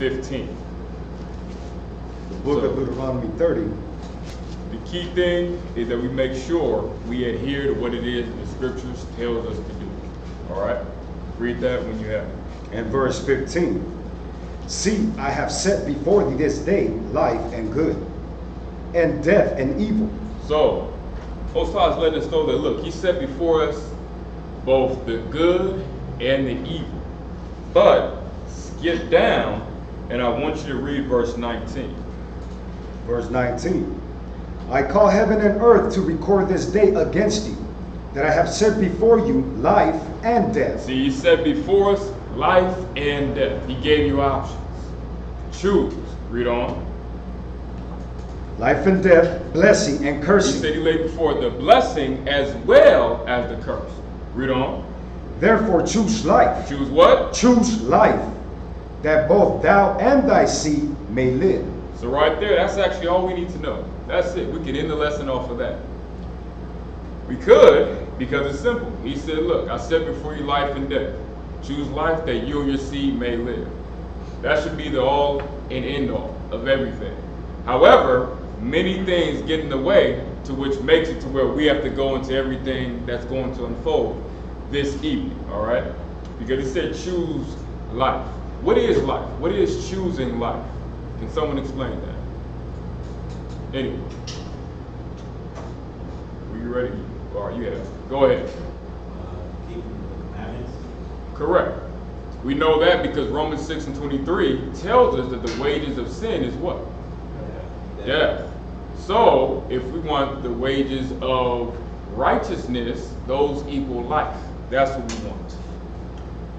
15. The book of Deuteronomy 30. The key thing is that we make sure we adhere to what it is the scriptures tells us to do. All right? Read that when you have it. And verse 15. See, I have set before thee this day life and good, and death and evil. So, Most High is letting us know that, look, he set before us both the good and the evil. But, skip down, and I want you to read verse 19. Verse 19. I call heaven and earth to record this day against you, that I have set before you life and death. See, he said before us life and death. He gave you options. Choose. Read on. Life and death, blessing and He cursing. said he laid before the blessing as well as the curse. Read on. Therefore choose life. Choose what? Choose life, that both thou and thy seed may live. So right there, that's actually all we need to know. That's it. We can end the lesson off of that. We could, because it's simple. He said, look, I set before you life and death. Choose life that you and your seed may live. That should be the all and end all of everything. However, many things get in the way, to which makes it to where we have to go into everything that's going to unfold this evening, all right? Because he said choose life. What is life? What is choosing life? Can someone explain that? Anyway. Were you ready? All right, you have. Go ahead. Keeping the commandments. Correct. We know that because Romans 6 and 23 tells us that the wages of sin is what? Death. So, if we want the wages of righteousness, those equal life. That's what we want.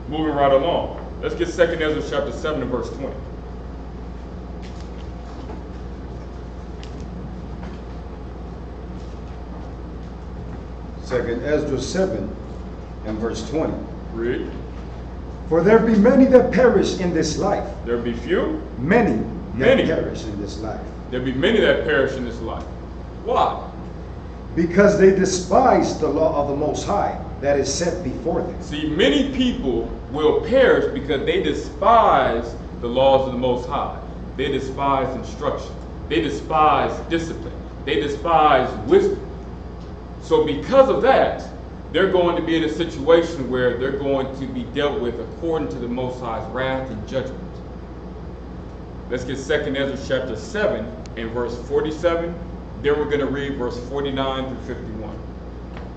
Moving right along. Let's get 2 Ezra chapter 7 and verse 20. Second Ezra 7 and verse 20. Read. For there be many that perish in this life. There be few. Many that Many. perish in this life. There be many that perish in this life. Why? Because they despise the law of the Most High that is set before them. See, many people will perish because they despise the laws of the Most High. They despise instruction. They despise discipline. They despise wisdom. So because of that, they're going to be in a situation where they're going to be dealt with according to the Most High's wrath and judgment. Let's get 2 Ezra chapter 7 and verse 47. Then we're going to read verse 49 through 51.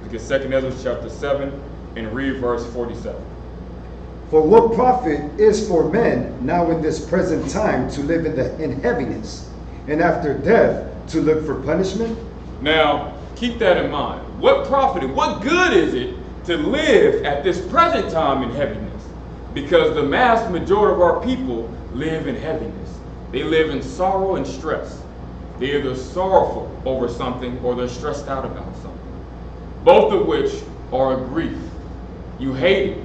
Let's get 2 Ezra chapter 7 and read verse 47. For what profit is for men now in this present time to live in heaviness, and after death to look for punishment? Now, keep that in mind. What profit and what good is it to live at this present time in heaviness? Because the vast majority of our people live in heaviness. They live in sorrow and stress. They're either sorrowful over something or they're stressed out about something. Both of which are a grief. You hate it.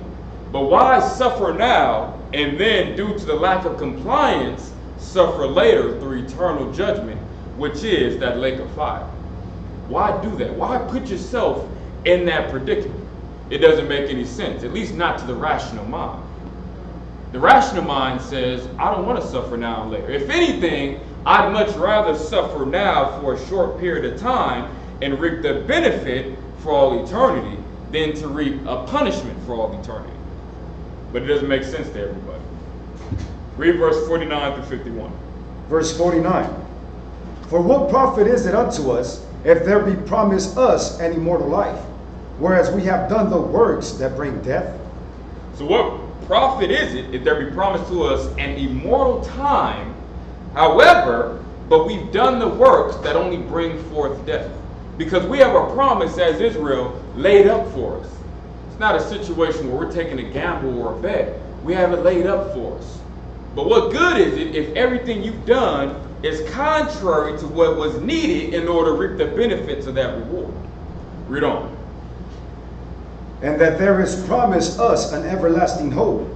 But why suffer now and then, due to the lack of compliance, suffer later through eternal judgment, which is that lake of fire? Why do that? Why put yourself in that predicament? It doesn't make any sense, at least not to the rational mind. The rational mind says, I don't want to suffer now and later. If anything, I'd much rather suffer now for a short period of time and reap the benefit for all eternity than to reap a punishment for all eternity. But it doesn't make sense to everybody. Read verse 49 through 51. Verse 49. For what profit is it unto us if there be promised us an immortal life, whereas we have done the works that bring death? So what profit is it if there be promised to us an immortal time, however, but we've done the works that only bring forth death? Because we have a promise as Israel laid up for us. It's not a situation where we're taking a gamble or a bet. We have it laid up for us. But what good is it if everything you've done is contrary to what was needed in order to reap the benefits of that reward? Read on. And that there is promised us an everlasting hope,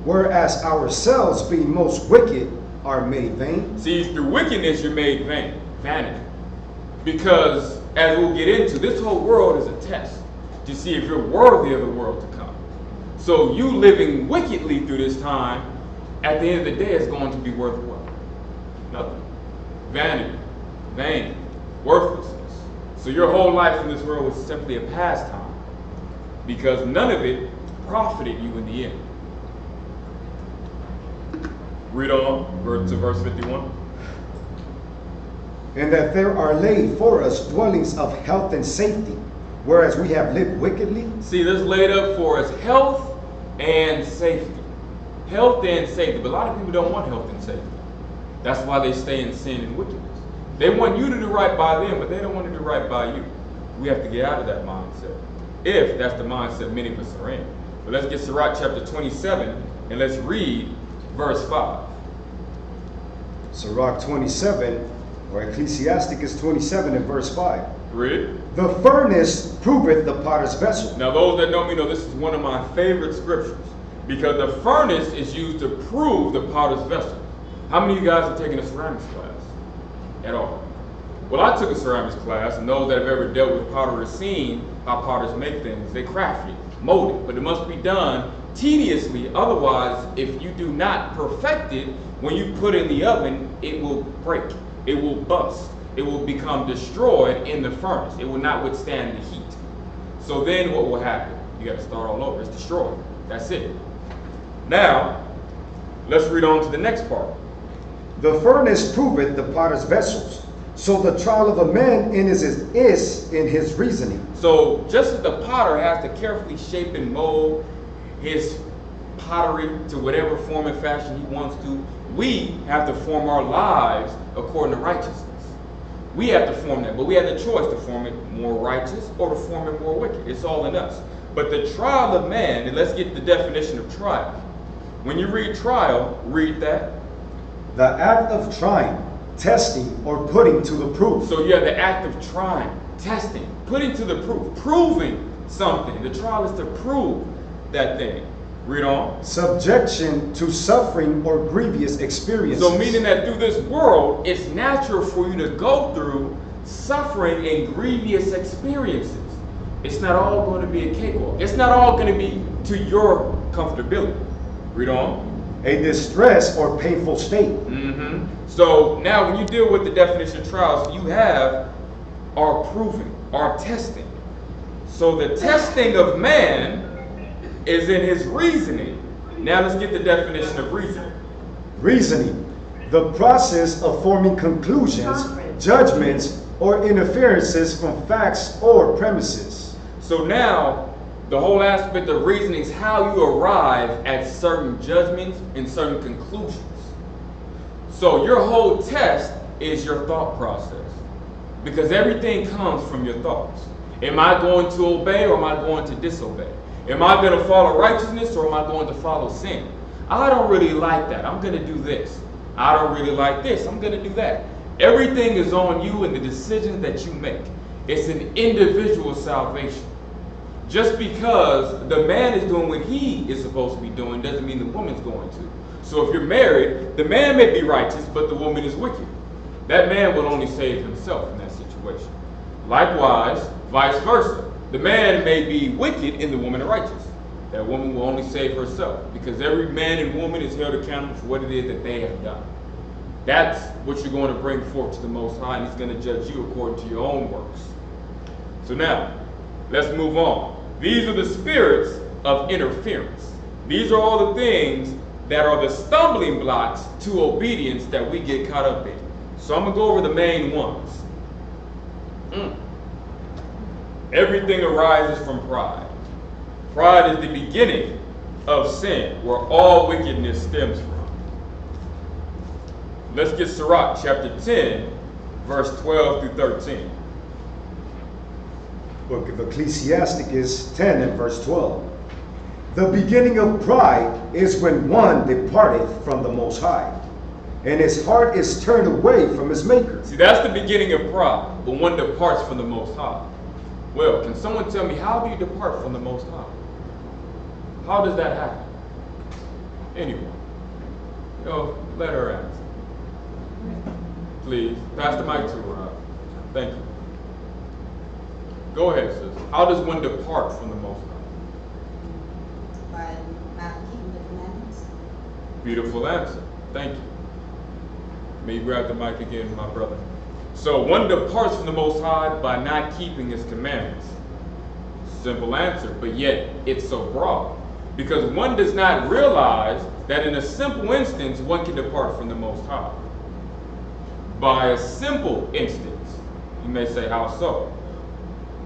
whereas ourselves, being most wicked, are made vain. See, through wickedness you're made vain, vanity. Because, as we'll get into, this whole world is a test to see if you're worthy of the world to come. So you living wickedly through this time at the end of the day, it's going to be worth what? Nothing. Vanity, vain, worthlessness. So your whole life in this world was simply a pastime, because none of it profited you in the end. Read on to verse 51. And that there are laid for us dwellings of health and safety, whereas we have lived wickedly. See, this laid up for us health and safety. Health and safety. But a lot of people don't want health and safety. That's why they stay in sin and wickedness. They want you to do right by them, but they don't want to do right by you. We have to get out of that mindset, if that's the mindset many of us are in. But let's get Sirach chapter 27, and let's read verse 5. Sirach 27, or Ecclesiasticus 27 and verse 5. Read. The furnace proveth the potter's vessel. Now those that know me know this is one of my favorite scriptures, because the furnace is used to prove the potter's vessel. How many of you guys have taken a ceramics class at all? Well, I took a ceramics class, and those that have ever dealt with pottery have seen how potters make things. They craft it, mold it, but it must be done tediously. Otherwise, if you do not perfect it, when you put it in the oven, it will break, it will bust, it will become destroyed in the furnace. It will not withstand the heat. So then what will happen? You got to start all over. It's destroyed. That's it. Now, let's read on to the next part. The furnace proveth the potter's vessels. So the trial of a man is in his reasoning. So just as the potter has to carefully shape and mold his pottery to whatever form and fashion he wants to, we have to form our lives according to righteousness. We have to form that, but we have the choice to form it more righteous or to form it more wicked. It's all in us. But the trial of man, and let's get the definition of trial. When you read trial, read that. The act of trying, testing, or putting to the proof. So you have the act of trying, testing, putting to the proof, proving something. The trial is to prove that thing. Read on. Subjection to suffering or grievous experiences. So meaning that through this world, it's natural for you to go through suffering and grievous experiences. It's not all going to be a cakewalk. It's not all going to be to your comfortability. Read on. A distress or painful state. So now when you deal with the definition of trials, you have our proving, our testing. So the testing of man is in his reasoning. Now let's get the definition of reasoning. Reasoning, the process of forming conclusions, judgments, or inferences from facts or premises. So now the whole aspect of reasoning is how you arrive at certain judgments and certain conclusions. So your whole test is your thought process, because everything comes from your thoughts. Am I going to obey or am I going to disobey? Am I going to follow righteousness or am I going to follow sin? I don't really like that. I'm going to do this. I don't really like this. I'm going to do that. Everything is on you and the decisions that you make. It's an individual salvation. Just because the man is doing what he is supposed to be doing doesn't mean the woman's going to. So if you're married, the man may be righteous, but the woman is wicked. That man will only save himself in that situation. Likewise, vice versa. The man may be wicked and the woman is righteous. That woman will only save herself, because every man and woman is held accountable for what it is that they have done. That's what you're going to bring forth to the Most High, and He's going to judge you according to your own works. So now, let's move on. These are the spirits of interference. These are all the things that are the stumbling blocks to obedience that we get caught up in. So I'm going to go over the main ones. Everything arises from pride. Pride is the beginning of sin, where all wickedness stems from. Let's get Sirach chapter 10, verse 12 through 13. Book of Ecclesiasticus 10 and verse 12. The beginning of pride is when one departeth from the Most High, and his heart is turned away from his Maker. See, that's the beginning of pride, when one departs from the Most High. Well, can someone tell me, how do you depart from the Most High? How does that happen? Anyone? Let her answer. Please, pass the mic to her. Thank you. Go ahead, sis. How does one depart from the Most High? By not keeping the commandments. Beautiful answer. Thank you. May you grab the mic again, my brother. So one departs from the Most High by not keeping his commandments. Simple answer, but yet it's so broad. Because one does not realize that in a simple instance, one can depart from the Most High. By a simple instance, you may say, how so?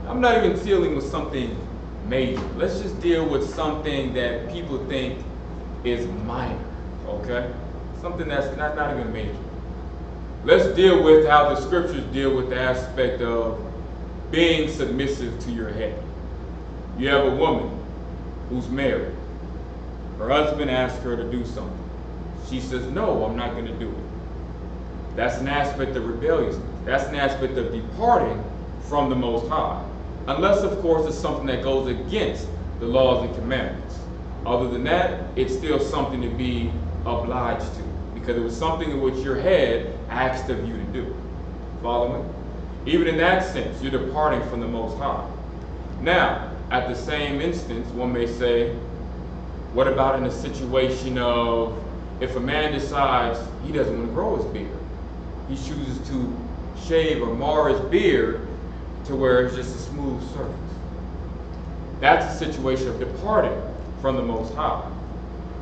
I'm not even dealing with something major. Let's just deal with something that people think is minor, okay? Something that's not even major. Let's deal with how the scriptures deal with the aspect of being submissive to your head. You have a woman who's married. Her husband asks her to do something. She says, no, I'm not going to do it. That's an aspect of rebelliousness. That's an aspect of departing from the Most High. Unless, of course, it's something that goes against the laws and commandments. Other than that, it's still something to be obliged to, because it was something in which your head asked of you to do. Follow me? Even in that sense, you're departing from the Most High. Now, at the same instance, one may say, what about in a situation of if a man decides he doesn't want to grow his beard? He chooses to shave or mar his beard to where it's just a smooth surface. That's a situation of departing from the Most High.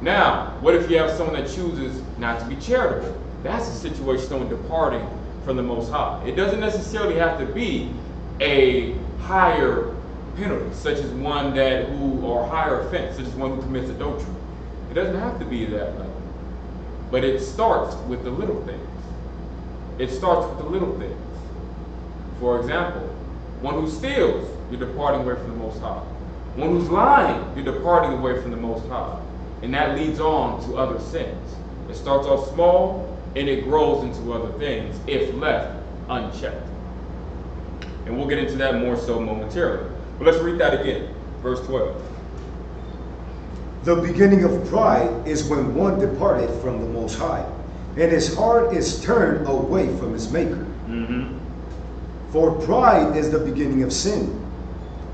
Now, what if you have someone that chooses not to be charitable? That's a situation of someone departing from the Most High. It doesn't necessarily have to be a higher penalty, such as or higher offense, such as one who commits adultery. It doesn't have to be that level. But it starts with the little things. It starts with the little things. For example, one who steals, you're departing away from the Most High. One who's lying, you're departing away from the Most High. And that leads on to other sins. It starts off small and it grows into other things if left unchecked. And we'll get into that more so momentarily. But let's read that again. Verse 12. The beginning of pride is when one departed from the Most High, and his heart is turned away from his Maker. Mm-hmm. For pride is the beginning of sin,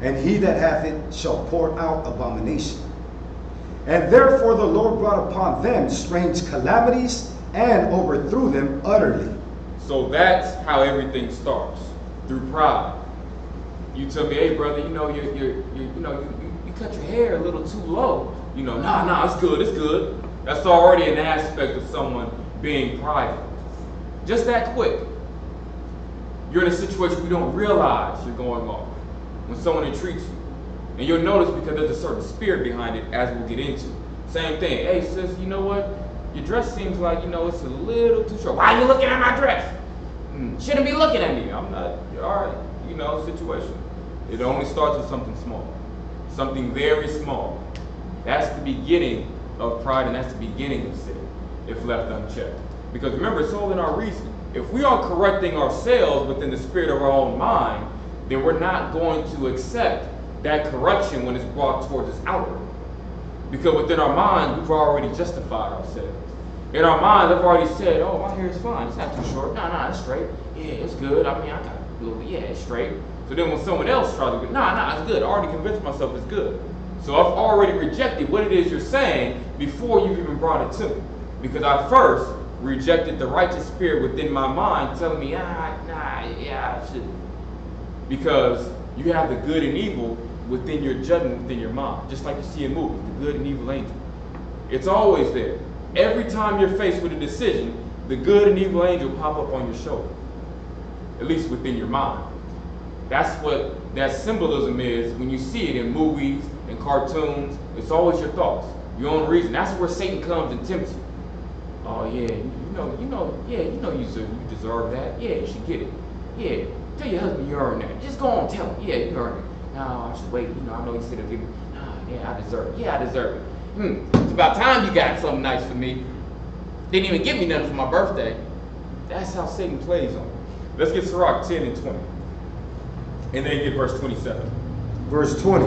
and he that hath it shall pour out abomination. And therefore the Lord brought upon them strange calamities and overthrew them utterly. So that's how everything starts, through pride. You tell me, hey brother, you cut your hair a little too low. Nah, it's good. That's already an aspect of someone being prideful. Just that quick. You're in a situation you don't realize you're going off when someone entreats you. And you'll notice because there's a certain spirit behind it, as we'll get into. Same thing. Hey sis, you know what? Your dress seems like, it's a little too short. Why are you looking at my dress? Shouldn't be looking at me. I'm not, all right, situation. It only starts with something small. Something very small. That's the beginning of pride, and that's the beginning of sin, if left unchecked. Because remember, it's all in our reasoning. If we are correcting ourselves within the spirit of our own mind, then we're not going to accept that correction when it's brought towards us outward. Because within our mind, we've already justified ourselves. In our mind, I've already said, oh, my hair is fine. It's not too short. No, it's straight. Yeah, it's good. I got a little bit. Yeah, it's straight. So then when someone else tries to go, no, it's good. I already convinced myself it's good. So I've already rejected what it is you're saying before you've even brought it to me. Because I first rejected the righteous spirit within my mind telling me, I shouldn't. Because you have the good and evil within your judgment, within your mind. Just like you see in movies, the good and evil angel. It's always there. Every time you're faced with a decision, the good and evil angel pop up on your shoulder. At least within your mind. That's what that symbolism is when you see it in movies and cartoons. It's always your thoughts, your own reason. That's where Satan comes and tempts you. Oh yeah, you deserve that. Yeah, you should get it. Yeah, tell your husband you earned that. Just go on, tell him. Yeah, you earned it. No, I should wait. I know he said he'll give me. Nah, yeah, I deserve it. Yeah, I deserve it. It's about time you got something nice for me. Didn't even give me nothing for my birthday. That's how Satan plays on. Let's get Sirach 10 and 20. And then get verse 27. Verse 20.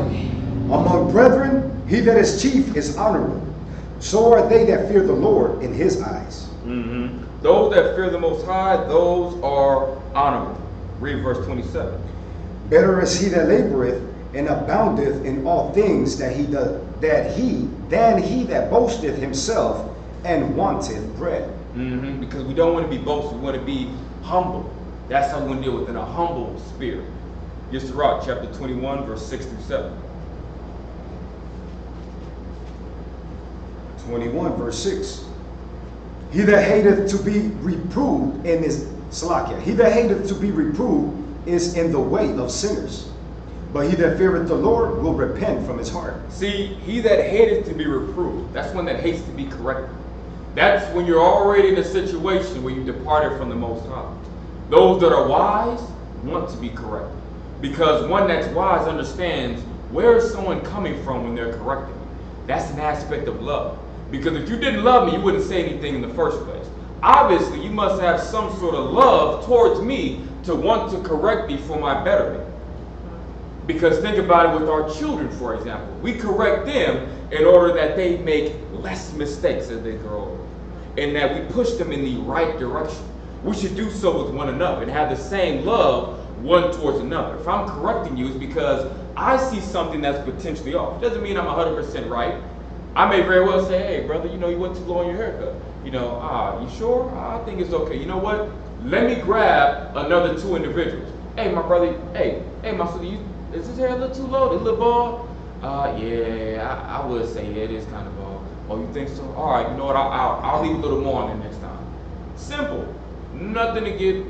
Among brethren, he that is chief is honorable. So are they that fear the Lord in his eyes. Mm-hmm. Those that fear the Most High, those are honorable. Read verse 27. Better is he that laboreth and aboundeth in all things than he that boasteth himself and wanteth bread. Because we don't want to be boastful, we want to be humble. That's how we want to deal with in a humble spirit. Yisroel chapter 21, verse 6 through 7. 21 verse 6. He that hateth to be reproved in his Salakia. He that hateth to be reproved is in the way of sinners. But he that feareth the Lord will repent from his heart. See, he that hateth to be reproved, that's one that hates to be corrected. That's when you're already in a situation where you departed from the Most High. Those that are wise want to be corrected. Because one that's wise understands where is someone coming from when they're correcting. That's an aspect of love. Because if you didn't love me, you wouldn't say anything in the first place. Obviously, you must have some sort of love towards me to want to correct me for my betterment. Because think about it with our children, for example. We correct them in order that they make less mistakes as they grow older. And that we push them in the right direction. We should do so with one another and have the same love one towards another. If I'm correcting you, it's because I see something that's potentially off. It doesn't mean I'm 100% right. I may very well say, hey, brother, you went too low on your haircut. You sure? I think it's okay. You know what? Let me grab another two individuals. Hey, my brother, hey, my sister, is his hair a little too low? A little bald? Yeah, I would say, yeah, it is kind of bald. Oh, you think so? All right, you know what? I'll leave a little more on there next time. Simple. Nothing to get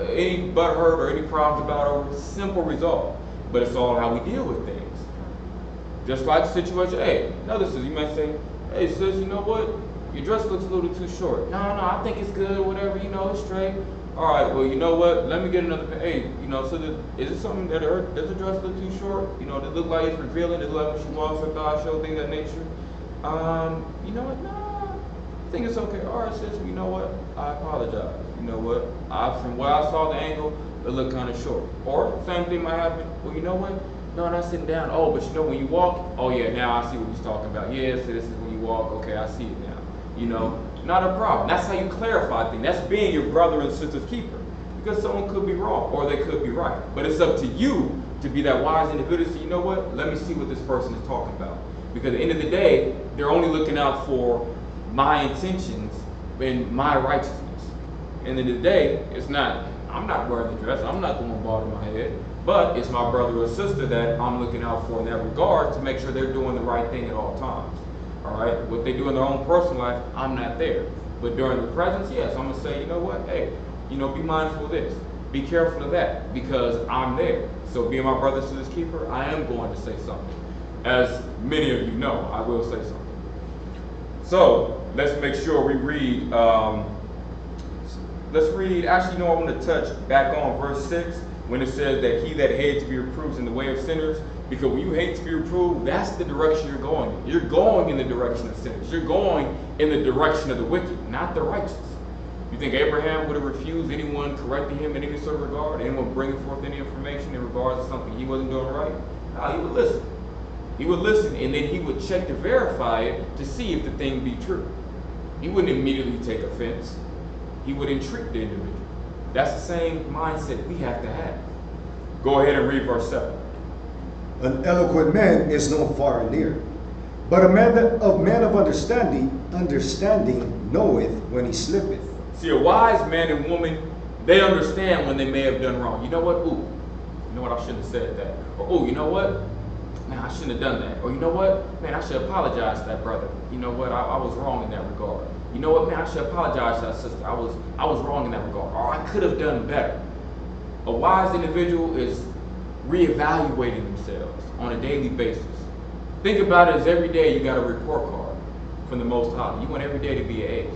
any butt hurt or any problems about over. Simple result. But it's all how we deal with things. Just like the situation, hey, another sister, you might say, hey sis, you know what? Your dress looks a little too short. No, I think it's good or whatever, it's straight. All right, well, you know what? Let me get another pair. Hey, is it something that hurt? Does the dress look too short? Does it look like it's revealing? Does it look like when she walks her thigh show, things of that nature? You know what? No, I think it's okay. All right, sis, you know what? I apologize. You know what? From where I saw the angle, it looked kind of short. Or same thing might happen. Well, you know what? No, not sitting down. Oh, but when you walk, oh yeah, now I see what he's talking about. Yeah, so this is when you walk. Okay, I see it now. Not a problem. That's how you clarify things. That's being your brother and sister's keeper. Because someone could be wrong or they could be right. But it's up to you to be that wise individual. So you know what? Let me see what this person is talking about. Because at the end of the day, they're only looking out for my intentions and my righteousness. And at the end of the day, I'm not wearing the dress. I'm not the one bald in my head. But it's my brother or sister that I'm looking out for in that regard to make sure they're doing the right thing at all times. All right? What they do in their own personal life, I'm not there. But during the presence, yes, I'm going to say, you know what? Hey, be mindful of this. Be careful of that because I'm there. So being my brother or sister's keeper, I am going to say something. As many of you know, I will say something. So let's make sure we read. Actually, I want to touch back on verse 6. When it says that he that hates to be reproved is in the way of sinners, because when you hate to be reproved, that's the direction you're going in. You're going in the direction of sinners. You're going in the direction of the wicked, not the righteous. You think Abraham would have refused anyone correcting him in any sort of regard, anyone bringing forth any information in regards to something he wasn't doing right? No, he would listen. He would listen, and then he would check to verify it to see if the thing be true. He wouldn't immediately take offense. He would entreat the individual. That's the same mindset we have to have. Go ahead and read verse 7. An eloquent man is known far and near, but a man of understanding knoweth when he slippeth. See, a wise man and woman, they understand when they may have done wrong. You know what? Ooh, you know what? I shouldn't have said that. Or, ooh, you know what? Man, I shouldn't have done that. Or, you know what? Man, I should apologize to that brother. You know what? I was wrong in that regard. You know what, man, I should apologize to that sister. I was wrong in that regard. Or I could have done better. A wise individual is reevaluating themselves on a daily basis. Think about it as every day you got a report card from the Most High. You want every day to be an A+.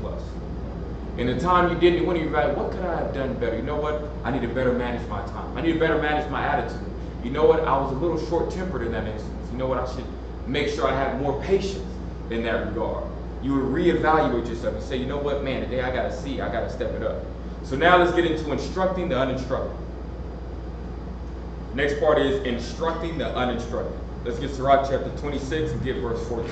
In the time you didn't, when you evaluate, what could I have done better? You know what? I need to better manage my time. I need to better manage my attitude. You know what? I was a little short-tempered in that instance. You know what? I should make sure I have more patience in that regard. You would reevaluate yourself and say, you know what, man, today I got to step it up. So now let's get into instructing the uninstructed. Next part is instructing the uninstructed. Let's get Sirach chapter 26 and get verse 14.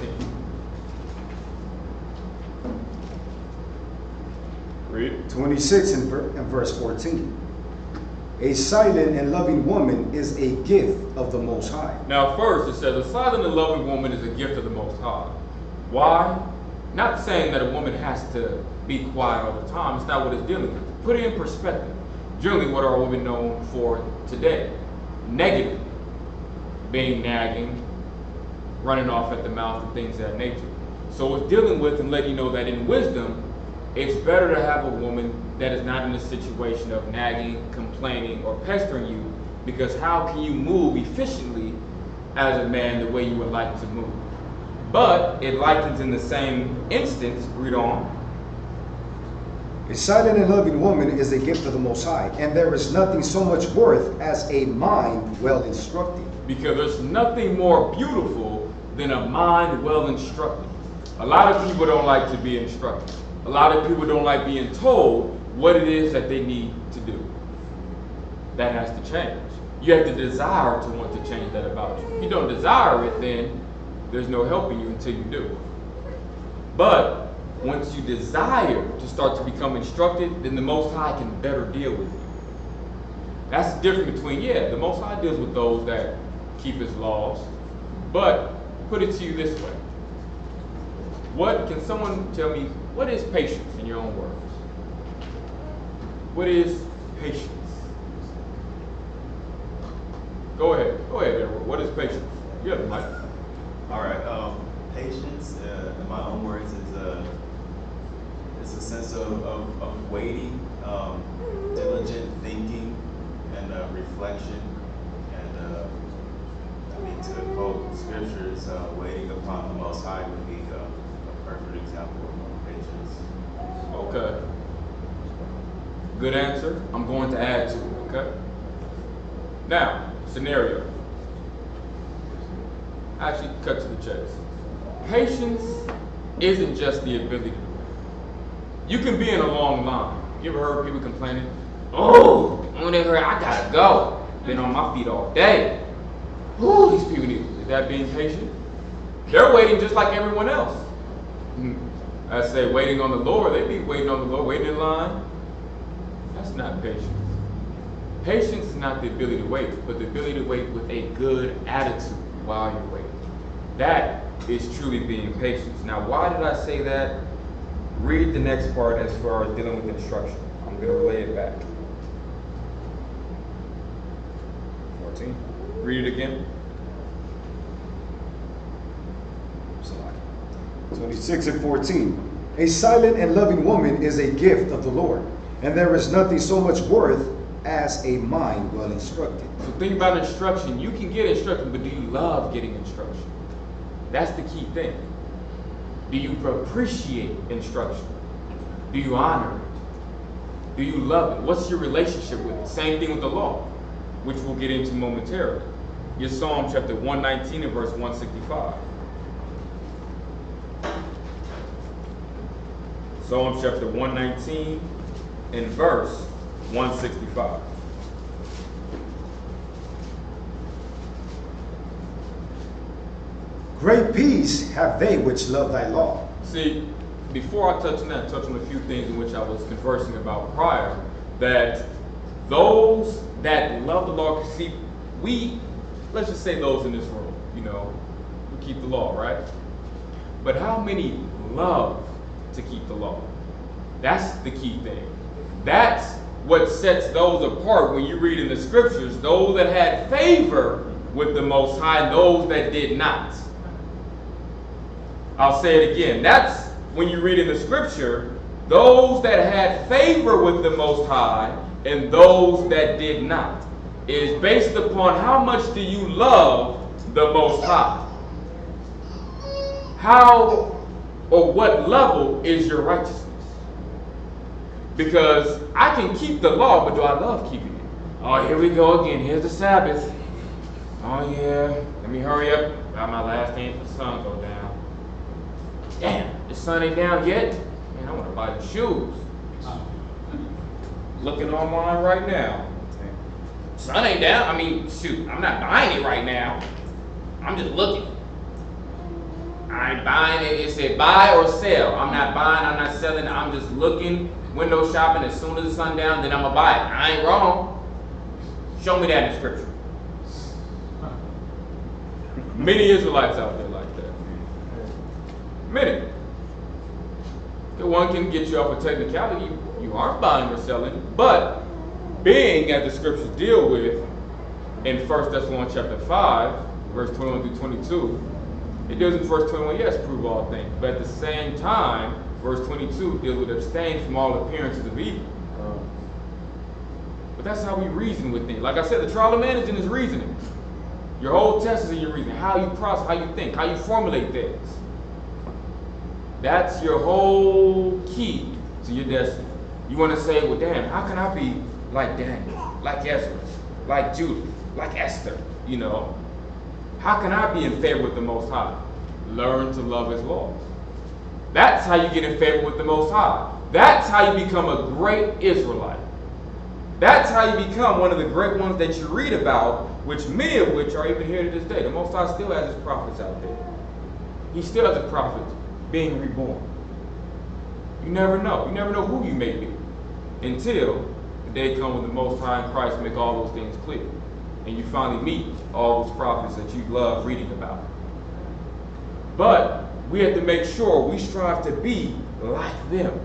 Read. 26 and verse 14. A silent and loving woman is a gift of the Most High. Now first it says, a silent and loving woman is a gift of the Most High. Why? Not saying that a woman has to be quiet all the time. It's not what it's dealing with. Put it in perspective. Generally, what are women known for today? Negative. Being nagging, running off at the mouth, and things of that nature. So it's dealing with and letting you know that in wisdom, it's better to have a woman that is not in a situation of nagging, complaining, or pestering you, because how can you move efficiently as a man the way you would like to move? But it likens in the same instance, read on. A silent and loving woman is a gift of the Most High, and there is nothing so much worth as a mind well instructed. Because there's nothing more beautiful than a mind well instructed. A lot of people don't like to be instructed. A lot of people don't like being told what it is that they need to do. That has to change. You have to desire to want to change that about you. If you don't desire it, then there's no helping you until you do. But once you desire to start to become instructed, then the Most High can better deal with you. That's the difference between, the Most High deals with those that keep His laws. But put it to you this way. Can someone tell me, what is patience in your own words? What is patience? Go ahead, Edward. What is patience? You have the mic. All right. Patience, in my own words, is a sense of waiting, diligent thinking, and reflection. And to quote scriptures, waiting upon the Most High would be a perfect example of patience. Okay. Good answer. I'm going to add to it, okay? Now, scenario. Actually, cut to the chase. Patience isn't just the ability to wait. You can be in a long line. You ever heard people complaining? Oh, when they heard, I gotta go. Been on my feet all day. Ooh, these people need. Is that being patient? They're waiting just like everyone else. I say waiting on the Lord. They be waiting on the Lord, waiting in line. That's not patience. Patience is not the ability to wait, but the ability to wait with a good attitude while you're waiting. That is truly being patient. Now, why did I say that? Read the next part as far as dealing with instruction. I'm going to relay it back. 14. Read it again. 26 and 14. A silent and loving woman is a gift of the Lord, and there is nothing so much worth as a mind well instructed. So think about instruction. You can get instruction, but do you love getting instruction? That's the key thing. Do you appreciate instruction? Do you honor it? Do you love it? What's your relationship with it? Same thing with the law, which we'll get into momentarily. Your Psalm chapter 119 and verse 165. Psalm chapter 119 and verse 165. Great peace have they which love thy law. See, before I touch on that, touch on a few things in which I was conversing about prior, that those that love the law, see, let's just say those in this room, we keep the law, right? But how many love to keep the law? That's the key thing. That's what sets those apart when you read in the scriptures, those that had favor with the Most High and those that did not. I'll say it again. That's when you read in the scripture, those that had favor with the Most High and those that did not. It is based upon how much do you love the Most High. How or what level is your righteousness? Because I can keep the law, but do I love keeping it? Oh, here we go again. Here's the Sabbath. Oh, yeah. Let me hurry up. Got my last name for the sun go down. Damn, the sun ain't down yet? Man, I want to buy the shoes. Looking online right now. Sun ain't down. I mean, shoot, I'm not buying it right now. I'm just looking. I ain't buying it. It said buy or sell. I'm not buying, I'm not selling. I'm just looking, window shopping. As soon as the sun down, then I'm going to buy it. I ain't wrong. Show me that in scripture. Many Israelites out there like that. Many. The one can get you off a technicality. You aren't buying or selling, but being, as the scriptures deal with, in 1 Thessalonians chapter 5, verse 21 through 22, it deals in verse 21, yes, prove all things. But at the same time, verse 22 deals with abstain from all appearances of evil. But that's how we reason with things. Like I said, the trial of man is in his reasoning. Your whole test is in your reasoning. How you process, how you think, how you formulate things. That's your whole key to your destiny. You want to say, well, damn, how can I be like Daniel, like Ezra, like Judith, like Esther, you know? How can I be in favor with the Most High? Learn to love His laws. That's how you get in favor with the Most High. That's how you become a great Israelite. That's how you become one of the great ones that you read about, which many of which are even here to this day. The Most High still has His prophets out there. He still has a prophet being reborn. You never know. You never know who you may be until the day comes when the Most High in Christ make all those things clear. And you finally meet all those prophets that you love reading about. But we have to make sure we strive to be like them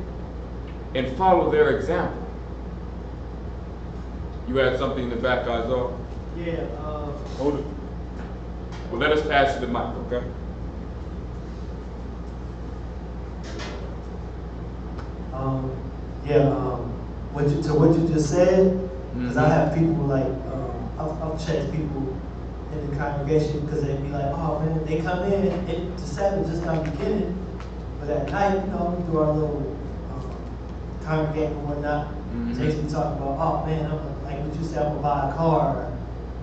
and follow their example. You had something in the back, guys, off? Yeah. Hold it. Well, let us pass you the mic, okay? What you just said, because I have people like, I've checked people in the congregation because they be like, oh man, they come in, the Sabbath just not beginning, but at night, you know, we do our little congregate and whatnot. They be talking about, oh man, like what you said, I'm gonna buy a car,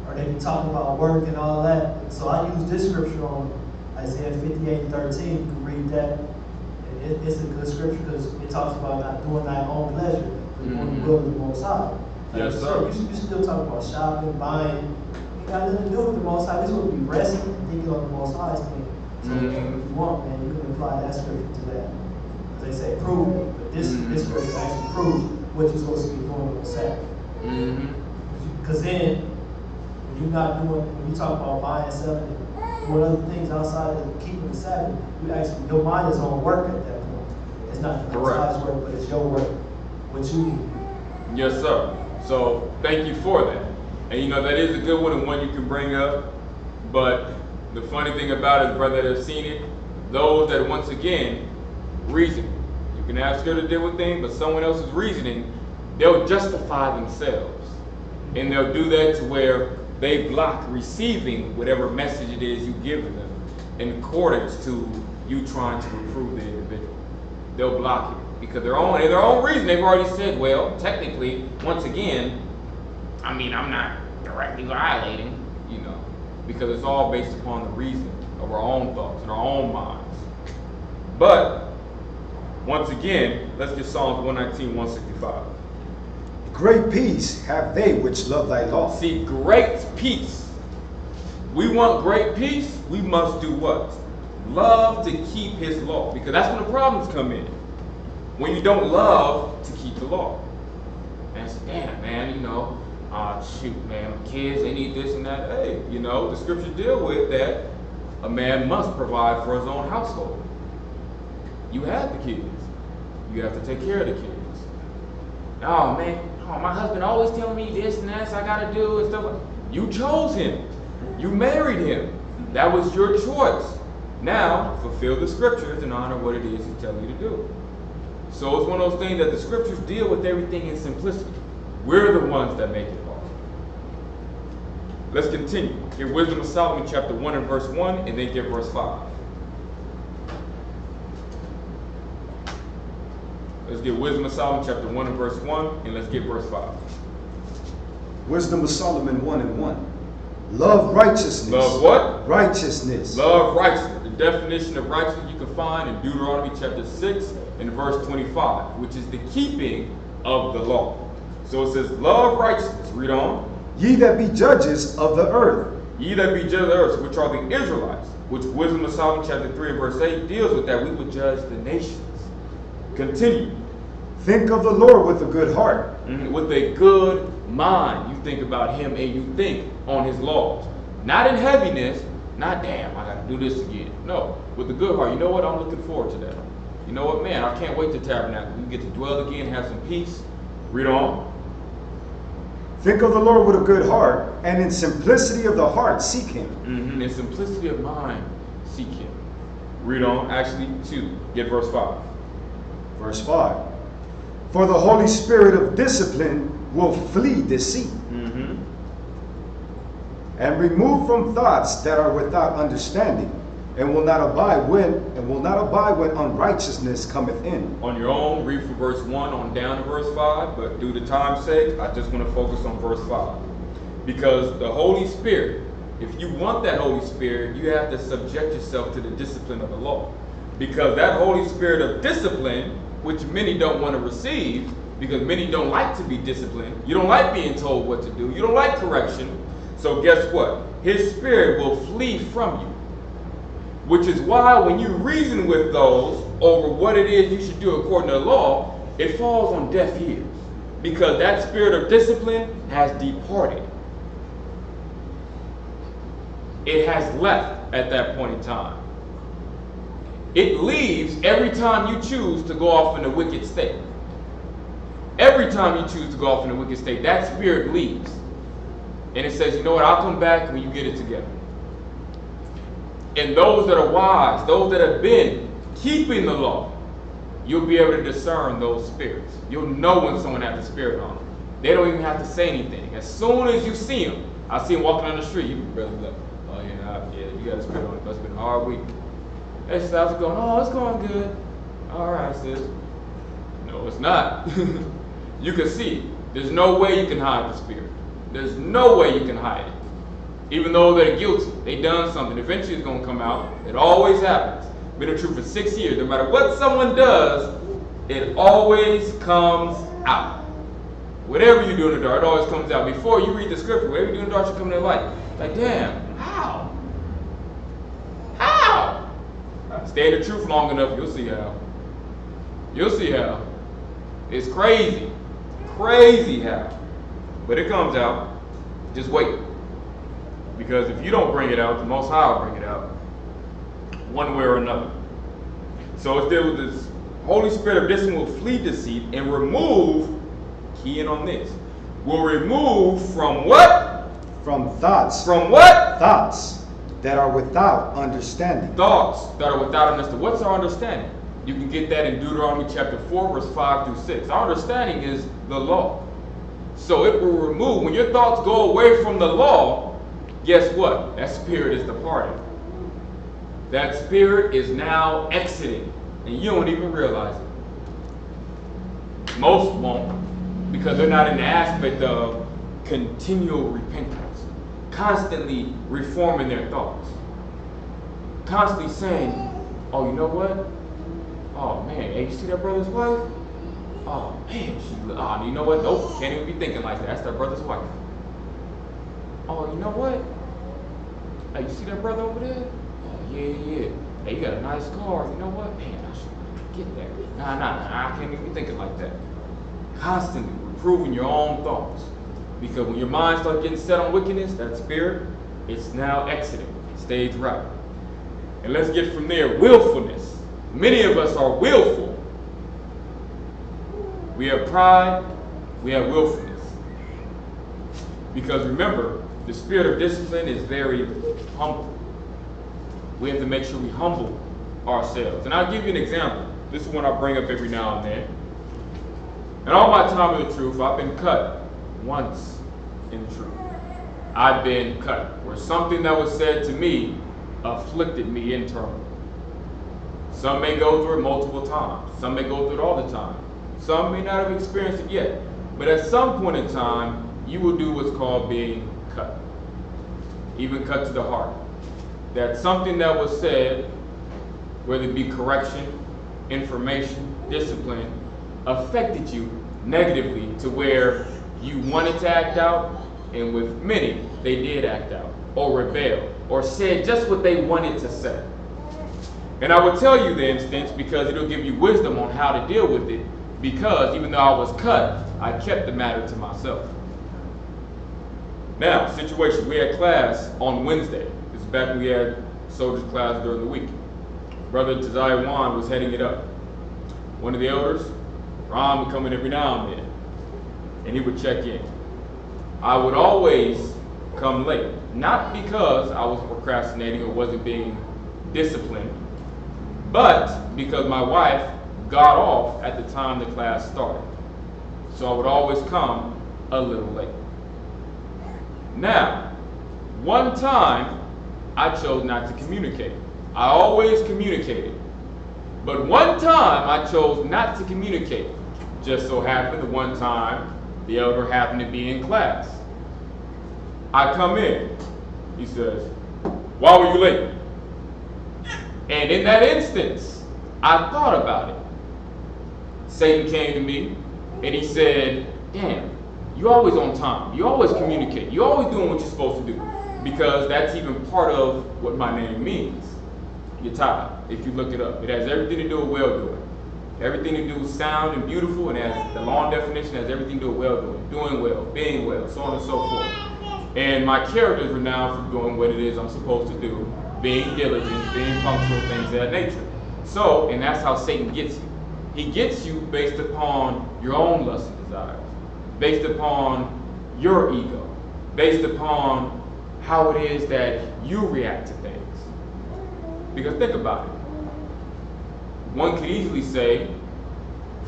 or they be talking about work and all that. So I use this scripture on Isaiah 58:13. You can read that. It's a good scripture because it talks about not doing thy own pleasure, but doing the will of the Most High. Yes, sir. You still talking about shopping, buying. You got nothing to do with the Most High. This is what we resting and thinking on the Most High's thing. So if you want, man, you can apply that scripture to that. As they say, prove it. But this scripture actually proves what you're supposed to be doing on the Sabbath. Because then, when you're not doing, when you talk about buying, selling, and doing other things outside of keeping the Sabbath, you actually, your mind is on work at that point. It's not the Most High's work, but it's your work. What you need. Yes, sir. So thank you for that. And you know, that is a good one and one you can bring up. But the funny thing about it, brother, that have seen it, those that once again reason. You can ask her to deal with things, but someone else's reasoning, they'll justify themselves. And they'll do that to where they block receiving whatever message it is you give them in accordance to you trying to reprove the individual. They'll block it. Because in their own reason, they've already said, well, technically, once again, I mean, I'm not directly violating, you know, because it's all based upon the reason of our own thoughts and our own minds. But, once again, let's get Psalms 119, 165. Great peace have they which love thy law. See, great peace. We want great peace, we must do what? Love to keep His law. Because that's when the problems come in. When you don't love to keep the law. And it's, damn, man, you know, shoot, man, kids, they need this and that. Hey, you know, the scriptures deal with that a man must provide for his own household. You have the kids. You have to take care of the kids. Oh, man, my husband always telling me this and that, so I got to do and stuff like that. You chose him. You married him. That was your choice. Now, fulfill the scriptures and honor what it is He's telling you to do. So it's one of those things that the scriptures deal with everything in simplicity. We're the ones that make it hard. Let's continue. Get Wisdom of Solomon chapter 1 and verse 1, and then get verse 5. Let's get Wisdom of Solomon chapter 1 and verse 1, and let's get verse 5. Wisdom of Solomon 1 and 1. Love righteousness. Love what? Righteousness. Love righteousness. The definition of righteousness you can find in Deuteronomy chapter 6 and verse 25, which is the keeping of the law. So it says, love righteousness. Read on. Ye that be judges of the earth. Ye that be judges of the earth, which are the Israelites, which Wisdom of Solomon chapter 3 and verse 8 deals with that. We would judge the nations. Continue. Think of the Lord with a good heart. With a good mind. You think about Him and you think on His laws. Not in heaviness, not damn, I got to do this again. No, with a good heart. You know what? I'm looking forward to that. You know what, man, I can't wait to tabernacle. We get to dwell again, have some peace. Read on. Think of the Lord with a good heart, and in simplicity of the heart seek him. In simplicity of mind, seek him. Read on. Actually, 2. Get verse 5. Verse 5. For the Holy Spirit of discipline will flee deceit, and remove from thoughts that are without understanding, and will not abide when unrighteousness cometh in. On your own, read from verse 1 on down to verse 5, but due to time's sake, I just want to focus on verse 5. Because the Holy Spirit, if you want that Holy Spirit, you have to subject yourself to the discipline of the law. Because that Holy Spirit of discipline, which many don't want to receive, because many don't like to be disciplined, you don't like being told what to do, you don't like correction, so guess what? His Spirit will flee from you. Which is why when you reason with those over what it is you should do according to the law, it falls on deaf ears. Because that spirit of discipline has departed. It has left at that point in time. It leaves every time you choose to go off in a wicked state. Every time you choose to go off in a wicked state, that spirit leaves. And it says, you know what, I'll come back when you get it together. And those that are wise, those that have been keeping the law, you'll be able to discern those spirits. You'll know when someone has a spirit on them. They don't even have to say anything. As soon as you see them, I see them walking on the street, you can really look. Oh yeah, you got a spirit on it. It's been a hard week. Hey, sis, how's it going? Oh, it's going good. All right, sis. No, it's not. You can see. There's no way you can hide the spirit. There's no way you can hide it. Even though they're guilty, they done something. Eventually it's going to come out. It always happens. Been the truth for 6 years. No matter what someone does, it always comes out. Whatever you do in the dark, it always comes out. Before you read the scripture, whatever you do in the dark should come to the light. Like, damn, how? How? Stay in the truth long enough, you'll see how. You'll see how. It's crazy. Crazy how. But it comes out. Just wait. Because if you don't bring it out, the Most High will bring it out. One way or another. So it's there with this Holy Spirit of discipline will flee deceit and remove, key in on this, will remove from what? From thoughts. From what? Thoughts that are without understanding. Thoughts that are without understanding. What's our understanding? You can get that in Deuteronomy chapter 4, verse 5 through 6. Our understanding is the law. So it will remove, when your thoughts go away from the law, guess what? That spirit is departed. That spirit is now exiting, and you don't even realize it. Most won't, because they're not in the aspect of continual repentance, constantly reforming their thoughts, constantly saying, oh, you know what? Oh man, hey, you see that brother's wife? Oh man, you know what? Nope, can't even be thinking like that. That's that brother's wife. Oh, you know what? Hey, you see that brother over there? Oh, yeah. Hey, you got a nice car. You know what? Man, I should get there. Nah, I can't even be thinking like that. Constantly reproving your own thoughts. Because when your mind starts getting set on wickedness, that spirit, it's now exiting. Stage right. And let's get from there, willfulness. Many of us are willful. We have pride, we have willfulness. Because remember, the spirit of discipline is very humble. We have to make sure we humble ourselves. And I'll give you an example. This is one I bring up every now and then. In all my time in the truth, I've been cut once in the truth. I've been cut where something that was said to me afflicted me internally. Some may go through it multiple times. Some may go through it all the time. Some may not have experienced it yet. But at some point in time, you will do what's called being cut. Even cut to the heart. That something that was said, whether it be correction, information, discipline, affected you negatively to where you wanted to act out, and with many, they did act out, or rebel, or said just what they wanted to say. And I will tell you the instance because it'll give you wisdom on how to deal with it, because even though I was cut, I kept the matter to myself. Now, situation, we had class on Wednesday. This is back when we had soldiers class during the week. Brother Josiah Wan was heading it up. one of the elders, Ron would come in every now and then, and he would check in. I would always come late, not because I was procrastinating or wasn't being disciplined, but because my wife got off at the time the class started. So I would always come a little late. Now, one time I chose not to communicate. I always communicated. But one time I chose not to communicate. Just so happened the one time the elder happened to be in class. I come in. He says, "Why were you late?" And in that instance, I thought about it. Satan came to me and he said, "Damn, you're always on time. You always communicate. You're always doing what you're supposed to do." Because that's even part of what my name means. Yatab, if you look it up. It has everything to do with well-doing. Everything to do with sound and beautiful, and has the long definition has everything to do with well-doing, well, being well, so on and so forth. And my character is renowned for doing what it is I'm supposed to do, being diligent, being punctual, things of that nature. So, and that's how Satan gets you. He gets you based upon your own lusts and desires, based upon your ego, based upon how it is that you react to things. Because think about it. One could easily say,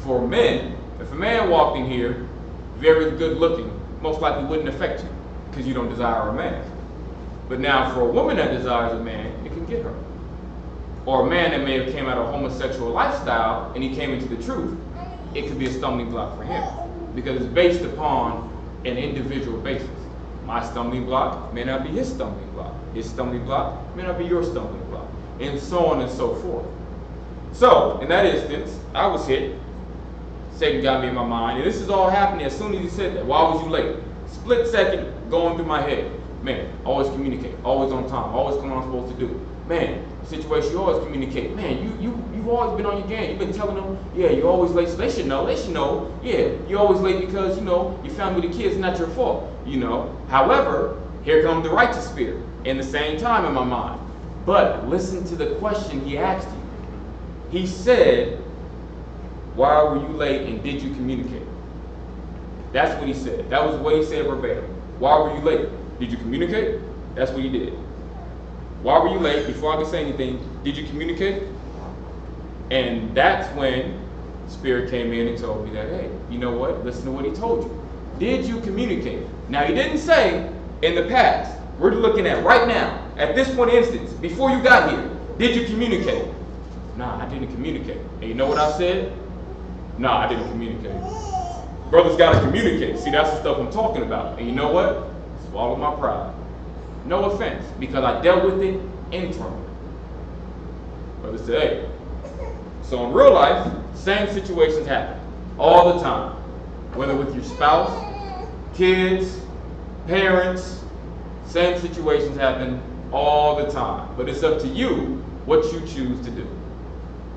for men, if a man walked in here, very good looking, most likely wouldn't affect you, because you don't desire a man. But now for a woman that desires a man, it can get her. Or a man that may have came out of a homosexual lifestyle and he came into the truth, it could be a stumbling block for him. Because it's based upon an individual basis. My stumbling block may not be his stumbling block. His stumbling block may not be your stumbling block. And so on and so forth. So, in that instance, I was hit. Satan got me in my mind. And this is all happening as soon as he said that. Why was you late? Split second going through my head. Man, always communicate. Always on time. Always come on what I'm supposed to do. Man, situation, you always communicate. Man, you've always been on your game. You've been telling them, yeah, you're always late. So they should know. They should know. Yeah, you're always late because, your family with the kids is not your fault. However, here comes the righteous spirit in the same time in my mind. But listen to the question he asked you. He said, why were you late and did you communicate? That's what he said. That was what he said verbatim. Why were you late? Did you communicate? That's what he did. Why were you late? Before I could say anything, did you communicate? And that's when Spirit came in and told me that, hey, you know what? Listen to what he told you. Did you communicate? Now, he didn't say in the past. We're looking at right now, at this one instance, before you got here. Did you communicate? Nah, I didn't communicate. And you know what I said? Nah, I didn't communicate. Brothers got to communicate. See, that's the stuff I'm talking about. And you know what? Swallow my pride. No offense, because I dealt with it internally. Brother said, hey. So in real life, same situations happen all the time. Whether with your spouse, kids, parents, same situations happen all the time. But it's up to you what you choose to do.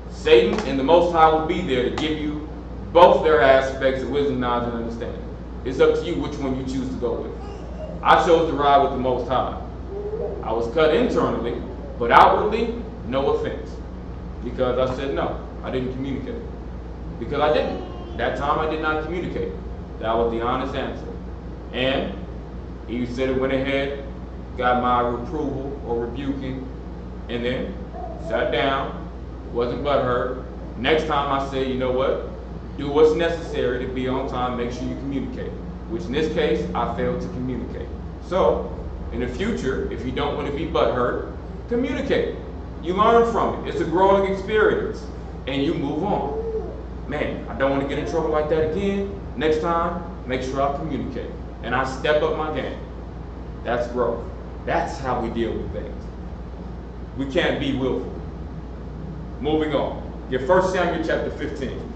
Satan and the Most High will be there to give you both their aspects of wisdom, knowledge, and understanding. It's up to you which one you choose to go with. I chose to ride with the Most High. I was cut internally, but outwardly, no offense. Because I said no, I didn't communicate. Because I didn't. That time I did not communicate. That was the honest answer. And he said it went ahead, got my reproval or rebuking, and then sat down, wasn't butthurt. Next time I said, you know what? Do what's necessary to be on time, make sure you communicate. Which in this case, I failed to communicate. So, in the future, if you don't want to be butthurt, communicate. You learn from it. It's a growing experience. And you move on. Man, I don't want to get in trouble like that again. Next time, make sure I communicate. And I step up my game. That's growth. That's how we deal with things. We can't be willful. Moving on. Get 1 Samuel chapter 15.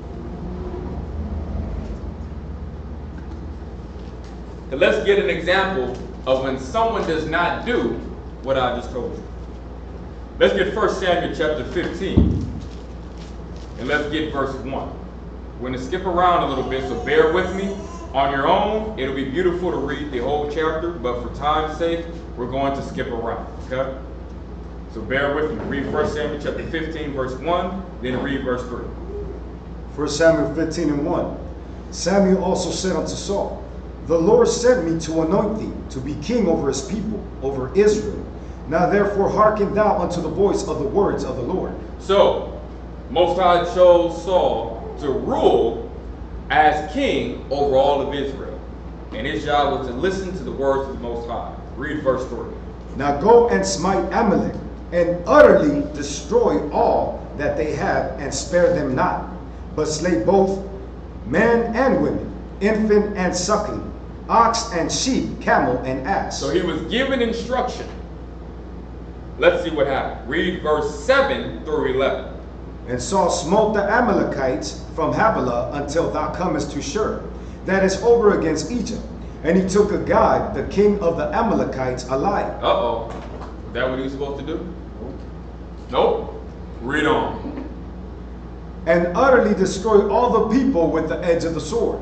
And let's get an example of when someone does not do what I just told you. Let's get 1 Samuel chapter 15. And let's get verse 1. We're going to skip around a little bit, so bear with me. On your own, it'll be beautiful to read the whole chapter, but for time's sake, we're going to skip around, okay? So bear with me. Read 1 Samuel chapter 15, verse 1, then read verse 3. 1 Samuel 15:1. Samuel also said unto Saul, The Lord sent me to anoint thee to be king over his people, over Israel. Now therefore hearken thou unto the voice of the words of the Lord. So, Most High chose Saul to rule as king over all of Israel. And his job was to listen to the words of the Most High. Read verse 3. Now go and smite Amalek, and utterly destroy all that they have, and spare them not, but slay both men and women, infant and suckling, ox and sheep, camel and ass. So he was given instruction. Let's see what happened. Read verse 7 through 11. And Saul smote the Amalekites from Havilah until thou comest to Shur, that is over against Egypt. And he took Agag, the king of the Amalekites, alive. Uh-oh. Is that what he was supposed to do? Nope. Read on. And utterly destroyed all the people with the edge of the sword.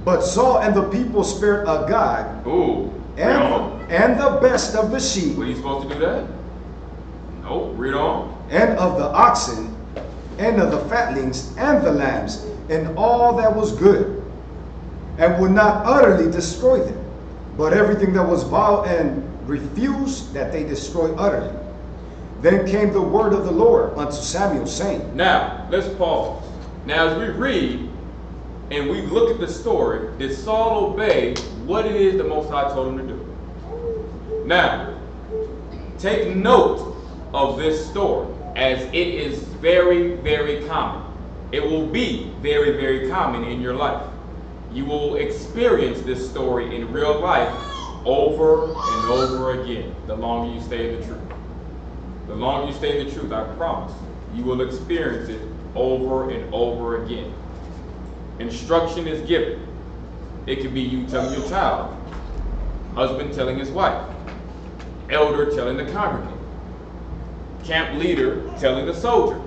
But Saul and the people spared Agag Ooh. Read on. and the best of the sheep, Were you supposed to do that? Nope. Read on. and of the oxen, and of the fatlings, and the lambs, and all that was good, and would not utterly destroy them, but everything that was vile and refused, that they destroy utterly. Then came the word of the Lord unto Samuel, saying. Now, let's pause. Now, as we read and we look at the story, did Saul obey what it is the Most High told him to do? Now, take note of this story, as it is very, very common. It will be very, very common in your life. You will experience this story in real life over and over again, the longer you stay in the truth. The longer you stay in the truth, I promise, you will experience it over and over again. Instruction is given. It could be you telling your child, husband telling his wife, elder telling the congregant, camp leader telling the soldier.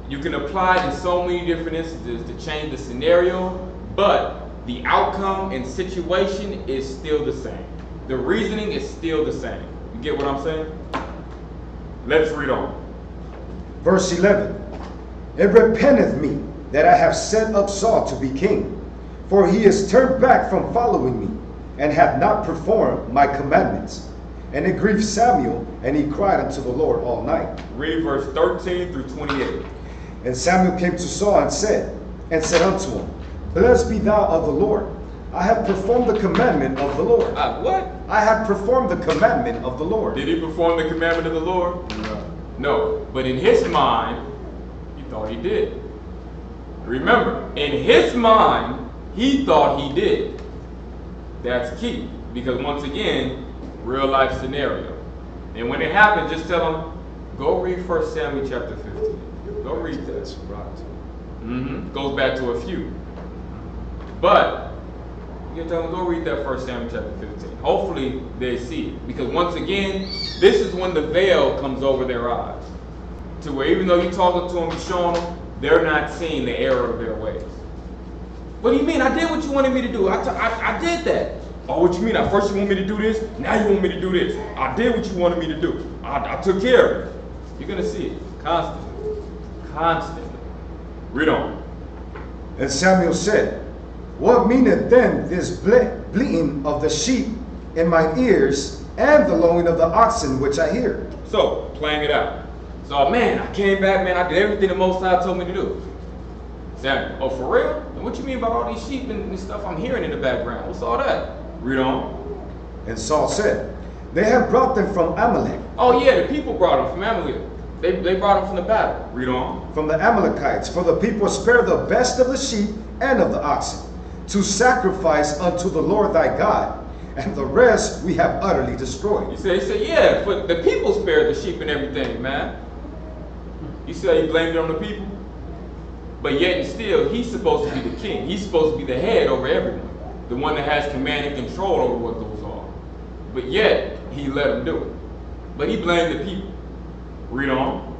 You can apply it in so many different instances to change the scenario, but the outcome and situation is still the same. The reasoning is still the same. You get what I'm saying? Let's read on. Verse 11. It repenteth me that I have set up Saul to be king, for he is turned back from following me, and hath not performed my commandments. And it grieved Samuel, and he cried unto the Lord all night. Read verse 13 through 28. And Samuel came to Saul and said unto him, Blessed be thou of the Lord. I have performed the commandment of the Lord. What? I have performed the commandment of the Lord. Did he perform the commandment of the Lord? No. But in his mind, he thought he did. Remember, in his mind, he thought he did. That's key. Because once again, real life scenario. And when it happens, just tell him, go read 1 Samuel chapter 15. Go read that. Goes back to a few. But you tell them, go read that 1 Samuel chapter 15. Hopefully they see it. Because once again, this is when the veil comes over their eyes. To where even though you're talking to them, you're showing them, they're not seeing the error of their ways. What do you mean? I did what you wanted me to do. I did that. Oh, what you mean? At first you want me to do this, now you want me to do this. I did what you wanted me to do. I took care of it. You're going to see it constantly. Constantly. Read on. And Samuel said, What meaneth then this bleating of the sheep in my ears, and the lowing of the oxen which I hear? So, playing it out. So, man, I came back, man, I did everything the Most High told me to do. Samuel, oh, for real? And what you mean about all these sheep and stuff I'm hearing in the background? What's all that? Read on. And Saul said, They have brought them from Amalek. Oh, yeah, the people brought them from Amalek. They brought them from the battle. Read on. From the Amalekites, for the people spare the best of the sheep and of the oxen, to sacrifice unto the Lord thy God, and the rest we have utterly destroyed. You say, yeah, but the people spared the sheep and everything, man. You say he blamed it on the people? But yet and still, he's supposed to be the king. He's supposed to be the head over everyone. The one that has command and control over what goes on. But yet, he let them do it. But he blamed the people. Read on.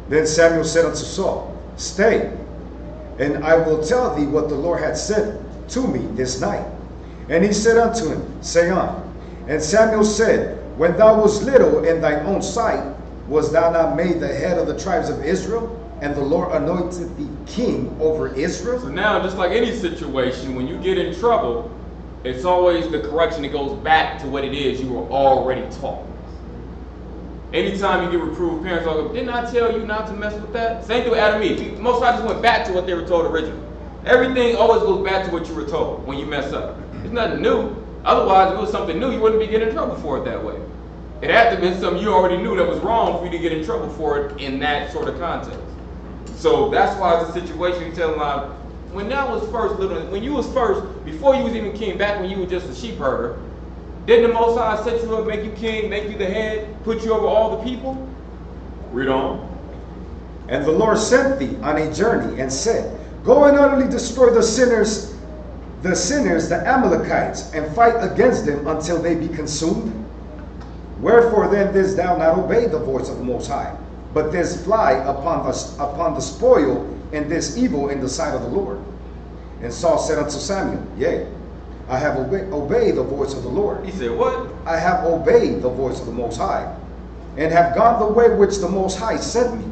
Then Samuel said unto Saul, Stay, and I will tell thee what the Lord hath said to me this night. And he said unto him, Say on. And Samuel said, When thou wast little in thine own sight, was thou not made the head of the tribes of Israel? and the Lord anointed thee king over So Israel. now, just like any situation, when you get in trouble, it's always the correction that goes back to what it is you were already taught. Anytime you get reproved, parents are like, didn't I tell you not to mess with that? Same thing with Adam and Eve. Most I just went back to what they were told originally. Everything always goes back to what you were told when you mess up. It's nothing new. Otherwise, if it was something new, you wouldn't be getting in trouble for it that way. It had to have been something you already knew that was wrong for you to get in trouble for it in that sort of context. So that's why it's a situation you tell them, like, when that was first little, when you was first, before you was even king, back when you were just a sheep herder, didn't the Most High set you up, make you king, make you the head, put you over all the people? Read on. And the Lord sent thee on a journey and said, Go and utterly destroy the sinners, the Amalekites, and fight against them until they be consumed. Wherefore then didst thou not obey the voice of the Most High, but didst fly upon the spoil, and this evil in the sight of the Lord? And Saul said unto Samuel, Yea, I have obeyed the voice of the Lord. He said, what? I have obeyed the voice of the Most High, and have gone the way which the Most High sent me,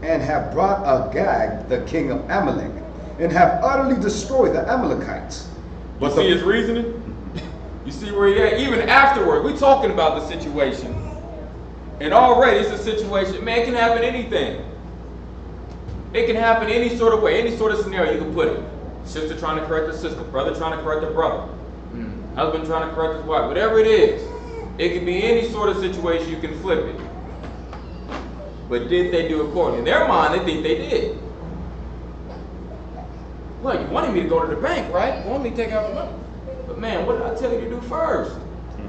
and have brought Agag, the king of Amalek, and have utterly destroyed the Amalekites. But see his reasoning? You see where he at? Even afterward, we talking about the situation. And already it's a situation, man, it can happen anything. It can happen any sort of way, any sort of scenario you can put it. Sister trying to correct the sister, brother trying to correct the brother, husband trying to correct his wife, whatever it is. It can be any sort of situation, you can flip it. But did they do accordingly? In their mind, they think they did. Well, you wanted me to go to the bank, right? You wanted me to take out the money. But man, what did I tell you to do first?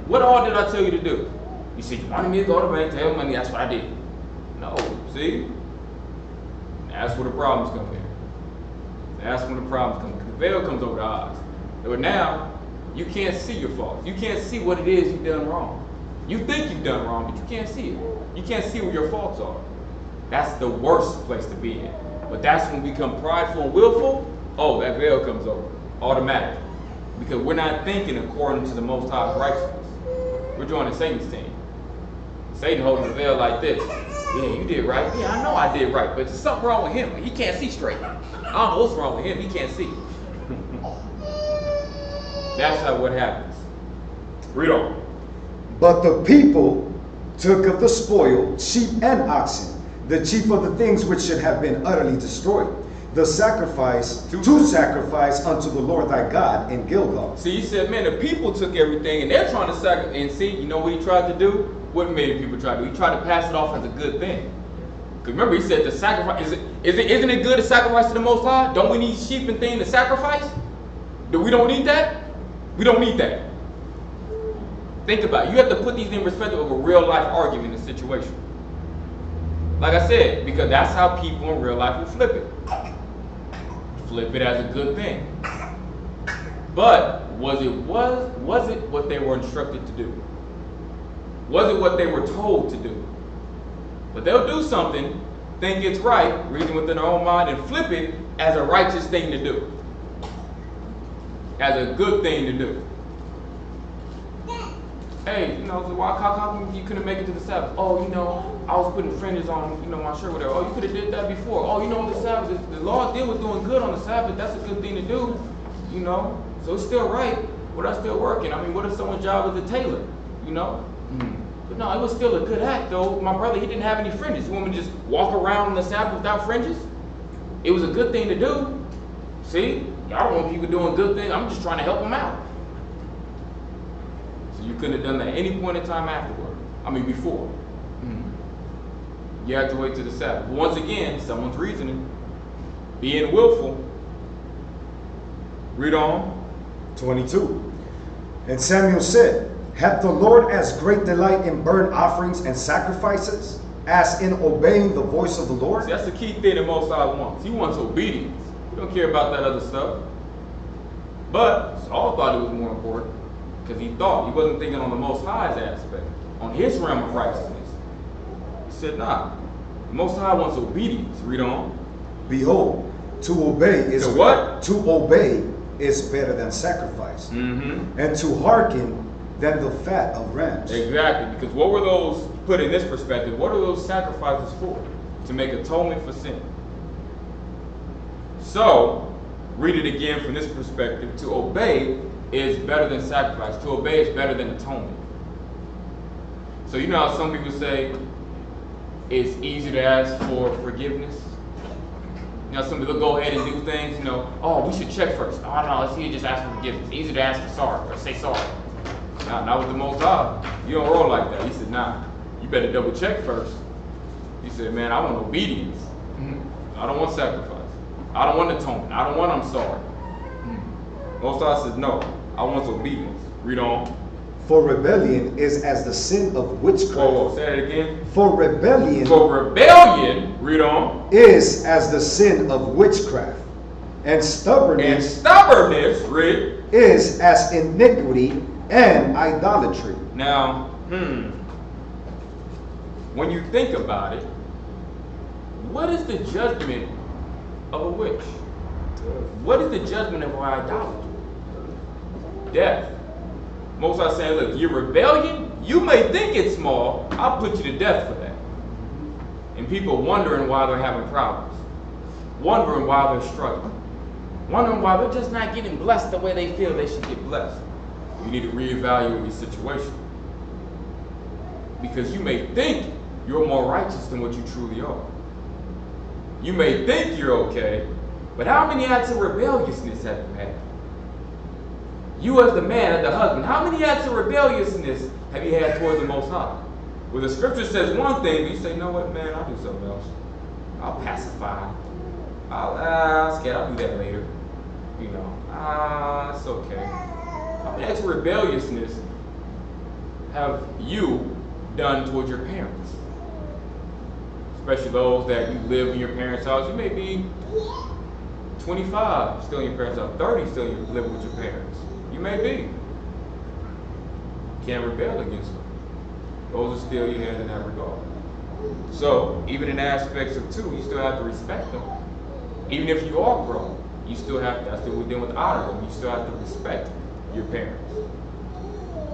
What all did I tell you to do? You said you wanted me to go to the bank, take money, that's what I did. No, see? That's where the problems come in. That's when the problems come in. The veil comes over the eyes. But now, you can't see your faults. You can't see what it is you've done wrong. You think you've done wrong, but you can't see it. You can't see where your faults are. That's the worst place to be in. But that's when we become prideful and willful. Oh, that veil comes over automatically. Because we're not thinking according to the Most High's righteousness. We're joining Satan's team. Satan holding the veil like this. Yeah, you did right. Yeah, I know I did right. But there's something wrong with him. He can't see straight. I don't know what's wrong with him. He can't see. That's how what happens. Read on. But the people took of the spoil sheep and oxen, the chief of the things which should have been utterly destroyed, the sacrifice to sacrifice unto the Lord thy God in Gilgal. See, he said, man, the people took everything and they're trying to sacrifice. And see, you know what he tried to do? What made the people try to do? He tried to pass it off as a good thing. Because remember, he said the sacrifice, isn't it good to sacrifice to the Most High? Don't we need sheep and things to sacrifice? We don't need that? We don't need that. Think about it. You have to put these in perspective of a real life argument and situation. Like I said, because that's how people in real life will flip it. Flip it as a good thing. But was it what they were instructed to do? Was it what they were told to do? But they'll do something, think it's right, reason within their own mind, and flip it as a righteous thing to do. As a good thing to do. Hey, you know, so how come you couldn't make it to the Sabbath? Oh, you know, I was putting fringes on, you know, my shirt, whatever. Oh, you could have did that before. Oh, you know, the Sabbath, the Lord did was doing good on the Sabbath. That's a good thing to do, you know. So it's still right, but I'm still working. I mean, what if someone's job is a tailor, you know? But no, it was still a good act, though. My brother, he didn't have any fringes. You want me to just walk around on the Sabbath without fringes? It was a good thing to do. See? Y'all don't want people doing good things. I'm just trying to help them out. So you couldn't have done that at any point in time afterward. I mean, before. You have to wait till the Sabbath. But once again, someone's reasoning. Being willful. Read on. 22. And Samuel said, Hath the Lord as great delight in burnt offerings and sacrifices as in obeying the voice of the Lord? See, that's the key thing that Most High wants. He wants obedience. He don't care about that other stuff. But Saul thought it was more important because he wasn't thinking on the Most High's aspect, on his realm of righteousness. He said, nah, the Most High wants obedience. Read on. Behold, to obey is To what? To obey is better than sacrifice, and to hearken than the fat of rams. Exactly, because what were those, put in this perspective, what are those sacrifices for? To make atonement for sin. So, read it again from this perspective. To obey is better than sacrifice. To obey is better than atonement. So you know how some people say it's easy to ask for forgiveness? You know, some people go ahead and do things, you know, oh, we should check first. Oh, no, let's just ask for forgiveness. It's easy to ask for sorry or say sorry. Nah, not with the Most High. You don't roll like that. He said, nah, you better double check first. He said, man, I want obedience. I don't want sacrifice. I don't want atonement. I don't want I'm sorry. Most High says, no, I want obedience. Read on. For rebellion is as the sin of witchcraft. Whoa, say that again. For rebellion Read on. is as the sin of witchcraft. And stubbornness Read. is as iniquity and idolatry. Now, when you think about it, what is the judgment of a witch? What is the judgment of our idolatry? Death. Most are saying, look, your rebellion, you may think it's small, I'll put you to death for that. And people wondering why they're having problems, wondering why they're struggling, wondering why they're just not getting blessed the way they feel they should get blessed. You need to reevaluate your situation. Because you may think you're more righteous than what you truly are. You may think you're okay, but how many acts of rebelliousness have you had? You as the man, as the husband, how many acts of rebelliousness have you had towards the Most High? Well, the scripture says one thing, but you say, you know what, man, I'll do something else. I'll pacify. I'll scared, I'll do that later. You know, it's okay. How many acts of rebelliousness have you done towards your parents? Especially those that you live in your parents' house. You may be 25 still in your parents' house, 30 still living with your parents. You may be. Can't rebel against them. Those are still your hands in that regard. So, even in aspects of two, you still have to respect them. Even if you are grown, you still have to, that's what we're dealing with honor them, you still have to respect your parents.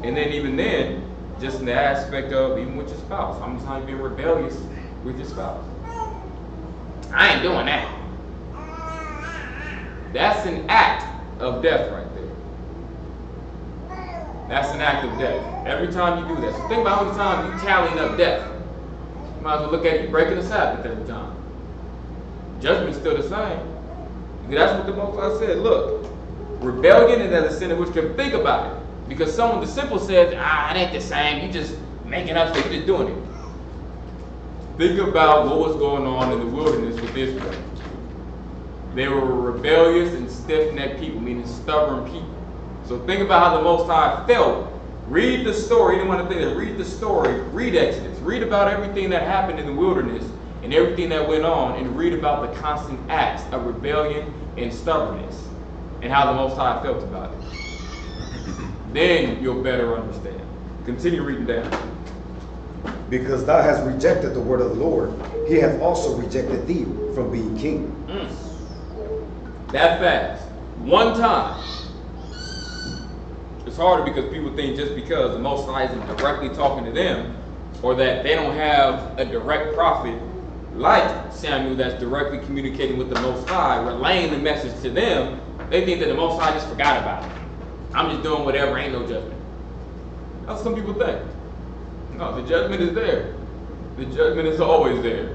And then even then, just in the aspect of even with your spouse, how many times you been rebellious with your spouse? I ain't doing that. That's an act of death right there. That's an act of death. Every time you do that. So think about how many times you tallying up death. You might as well look at you breaking the Sabbath every time. Judgment's still the same. That's what the Most High said. Look, rebellion is as a sin of which can think about it. Because someone, the simple says, it ain't the same. You just making up stuff. You just doing it. Think about what was going on in the wilderness with Israel. They were rebellious and stiff-necked people, meaning stubborn people. So think about how the Most High felt. Read the story. Anyone to think that? Read the story. Read Exodus. Read about everything that happened in the wilderness and everything that went on, and read about the constant acts of rebellion and stubbornness and how the Most High felt about it. Then you'll better understand. Continue reading down. Because thou hast rejected the word of the Lord, he hath also rejected thee from being king. That fast. One time. It's harder because people think just because the Most High isn't directly talking to them, or that they don't have a direct prophet like Samuel that's directly communicating with the Most High, relaying the message to them, they think that the Most High just forgot about it. I'm just doing whatever, ain't no judgment. That's what some people think. No, the judgment is there. The judgment is always there.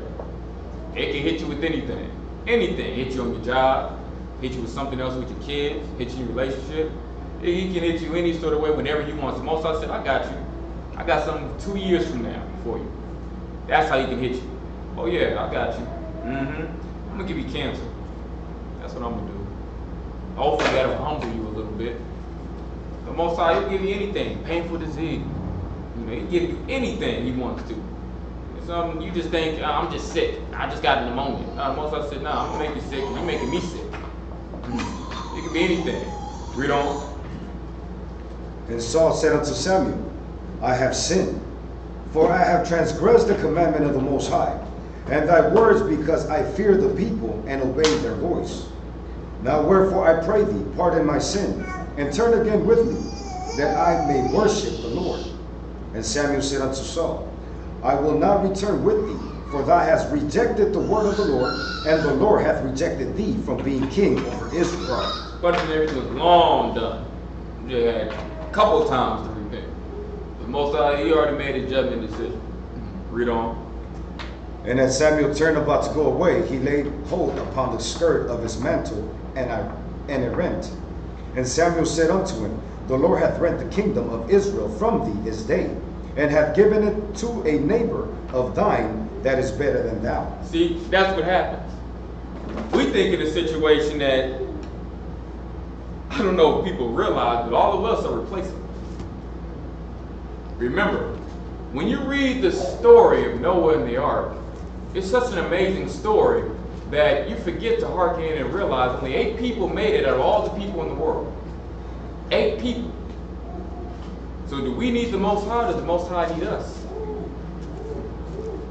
It can hit you with anything. Anything. Hit you on your job, hit you with something else with your kids, hit you in your relationship. He can hit you any sort of way whenever he wants. So Most High said, I got you. I got something 2 years from now for you. That's how he can hit you. Oh yeah, I got you. I'm gonna give you cancer. That's what I'm gonna do. Hopefully that'll humble you a little bit. The Most High, he'll give you anything. Painful disease. You know, he'll give you anything he wants to. Something you just think, I'm just sick. I just got pneumonia. Most High said, I'm gonna make you sick. You're making me sick. It could be anything. Read on. And Saul said unto Samuel, I have sinned, for I have transgressed the commandment of the Most High, and thy words, because I fear the people and obey their voice. Now wherefore I pray thee, pardon my sin, and turn again with me, that I may worship the Lord. And Samuel said unto Saul, I will not return with thee, For thou hast rejected the word of the Lord, and the Lord hath rejected thee from being king over Israel. Punishment everything was long done. You had a couple of times to repent. The Most High, he already made his judgment decision. Read on. And as Samuel turned about to go away, he laid hold upon the skirt of his mantle, and it rent. And Samuel said unto him, The Lord hath rent the kingdom of Israel from thee this day, and hath given it to a neighbor of thine that is better than thou. See, that's what happens. We think in a situation that, I don't know if people realize, but all of us are replaceable. Remember, when you read the story of Noah and the ark, it's such an amazing story that you forget to hearken in and realize only 8 people made it out of all the people in the world. 8 people. So do we need the Most High, or does the Most High need us?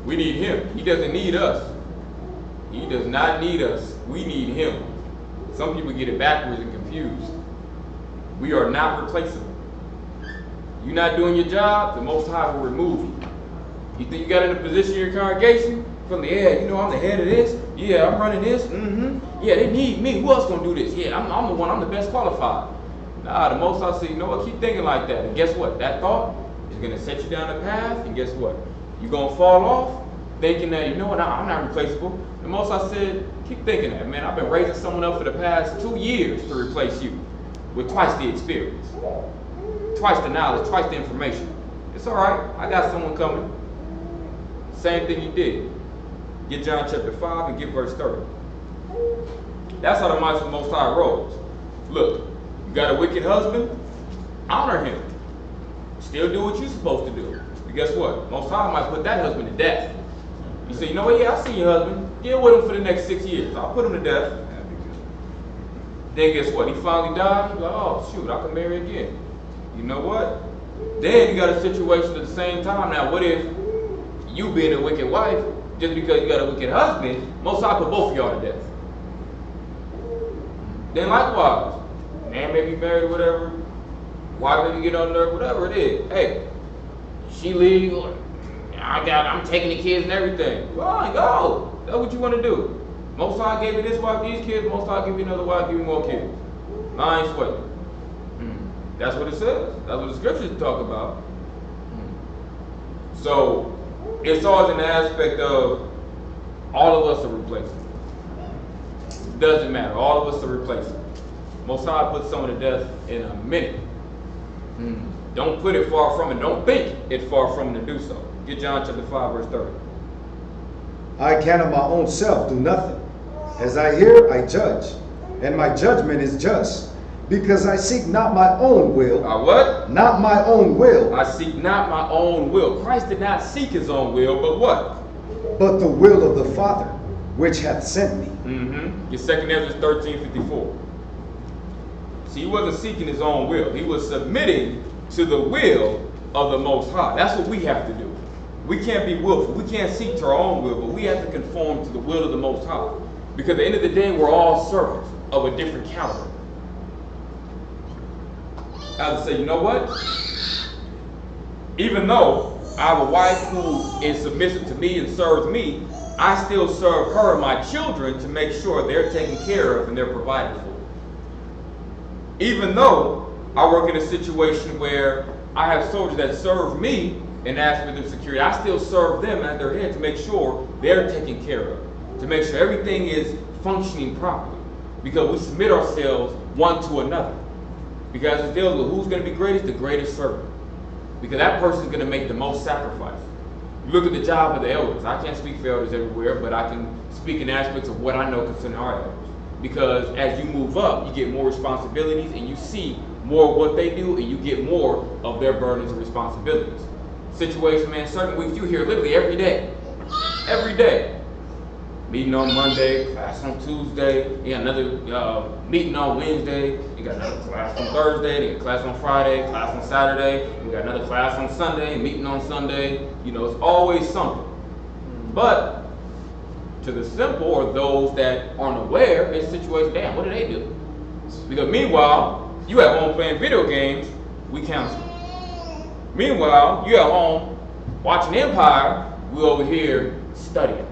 We need him. He doesn't need us. He does not need us. We need him. Some people get it backwards and confused. We are not replaceable. You're not doing your job, the Most High will remove you. You think you got in a position in your congregation? From the you know, I'm the head of this. Yeah, I'm running this. Yeah, they need me. Who else gonna do this? Yeah, I'm the one. I'm the best qualified. Nah, the Most High say, you know what? Keep thinking like that. And guess what? That thought is gonna set you down the path. And guess what? You're gonna fall off thinking that, you know what? I'm not replaceable. The Most High said, keep thinking that, man. I've been raising someone up for the past 2 years to replace you with twice the experience, twice the knowledge, twice the information. It's all right. I got someone coming. Same thing you did. Get John chapter 5 and get verse 30. That's how the Most High rolls. Look, you got a wicked husband, honor him. Still do what you're supposed to do. But guess what? Most High might put that husband to death. You say, you know what? Yeah, I see your husband. Deal with him for the next 6 years. I'll put him to death. Then guess what? He finally died. You're like, oh, shoot, I can marry again. You know what? Then you got a situation at the same time. Now, what if you being a wicked wife, just because you got a wicked husband, Most High put both of y'all to death? Then likewise, man may be married or whatever, wife may get on nerve, whatever it is. Hey, she leave, I'm taking the kids and everything. Fine, go. That's what you want to do. Most High gave me this wife, these kids. Most High give me another wife, give me more kids. I ain't sweating. That's what it says. That's what the scriptures talk about. So it's always an aspect of all of us are replaceable. Doesn't matter. All of us are replaceable. Most High put someone to death in a minute. Don't put it far from it. Don't think it far from it to do so. Get John chapter 5, verse 30. I can of my own self do nothing. As I hear, I judge, and my judgment is just, because I seek not my own will. What? Not my own will. I seek not my own will. Christ did not seek his own will, but what? But the will of the Father, which hath sent me. Your 2 Ezra 13:54. See, he wasn't seeking his own will. He was submitting to the will of the Most High. That's what we have to do. We can't be willful. We can't seek to our own will, but we have to conform to the will of the Most High. Because at the end of the day, we're all servants of a different caliber. I would say, you know what? Even though I have a wife who is submissive to me and serves me, I still serve her and my children to make sure they're taken care of and they're provided for. Even though I work in a situation where I have soldiers that serve me and ask for their security, I still serve them at their head to make sure they're taken care of, to make sure everything is functioning properly. Because we submit ourselves one to another. Because it deals with who's going to be greatest, the greatest servant. Because that person is going to make the most sacrifice. You look at the job of the elders. I can't speak for elders everywhere, but I can speak in aspects of what I know concerning our elders. Because as you move up, you get more responsibilities and you see more of what they do and you get more of their burdens and responsibilities. Situation, man, certain weeks you hear literally every day. Every day. Meeting on Monday, class on Tuesday, you got another meeting on Wednesday, you got another class on Thursday, you got class on Friday, class on Saturday, you got another class on Sunday, meeting on Sunday. You know, it's always something. But to the simple or those that aren't aware, it's a situation, damn, what do they do? Because meanwhile, you at home playing video games, we counsel. Meanwhile, you at home watching Empire, we over here studying.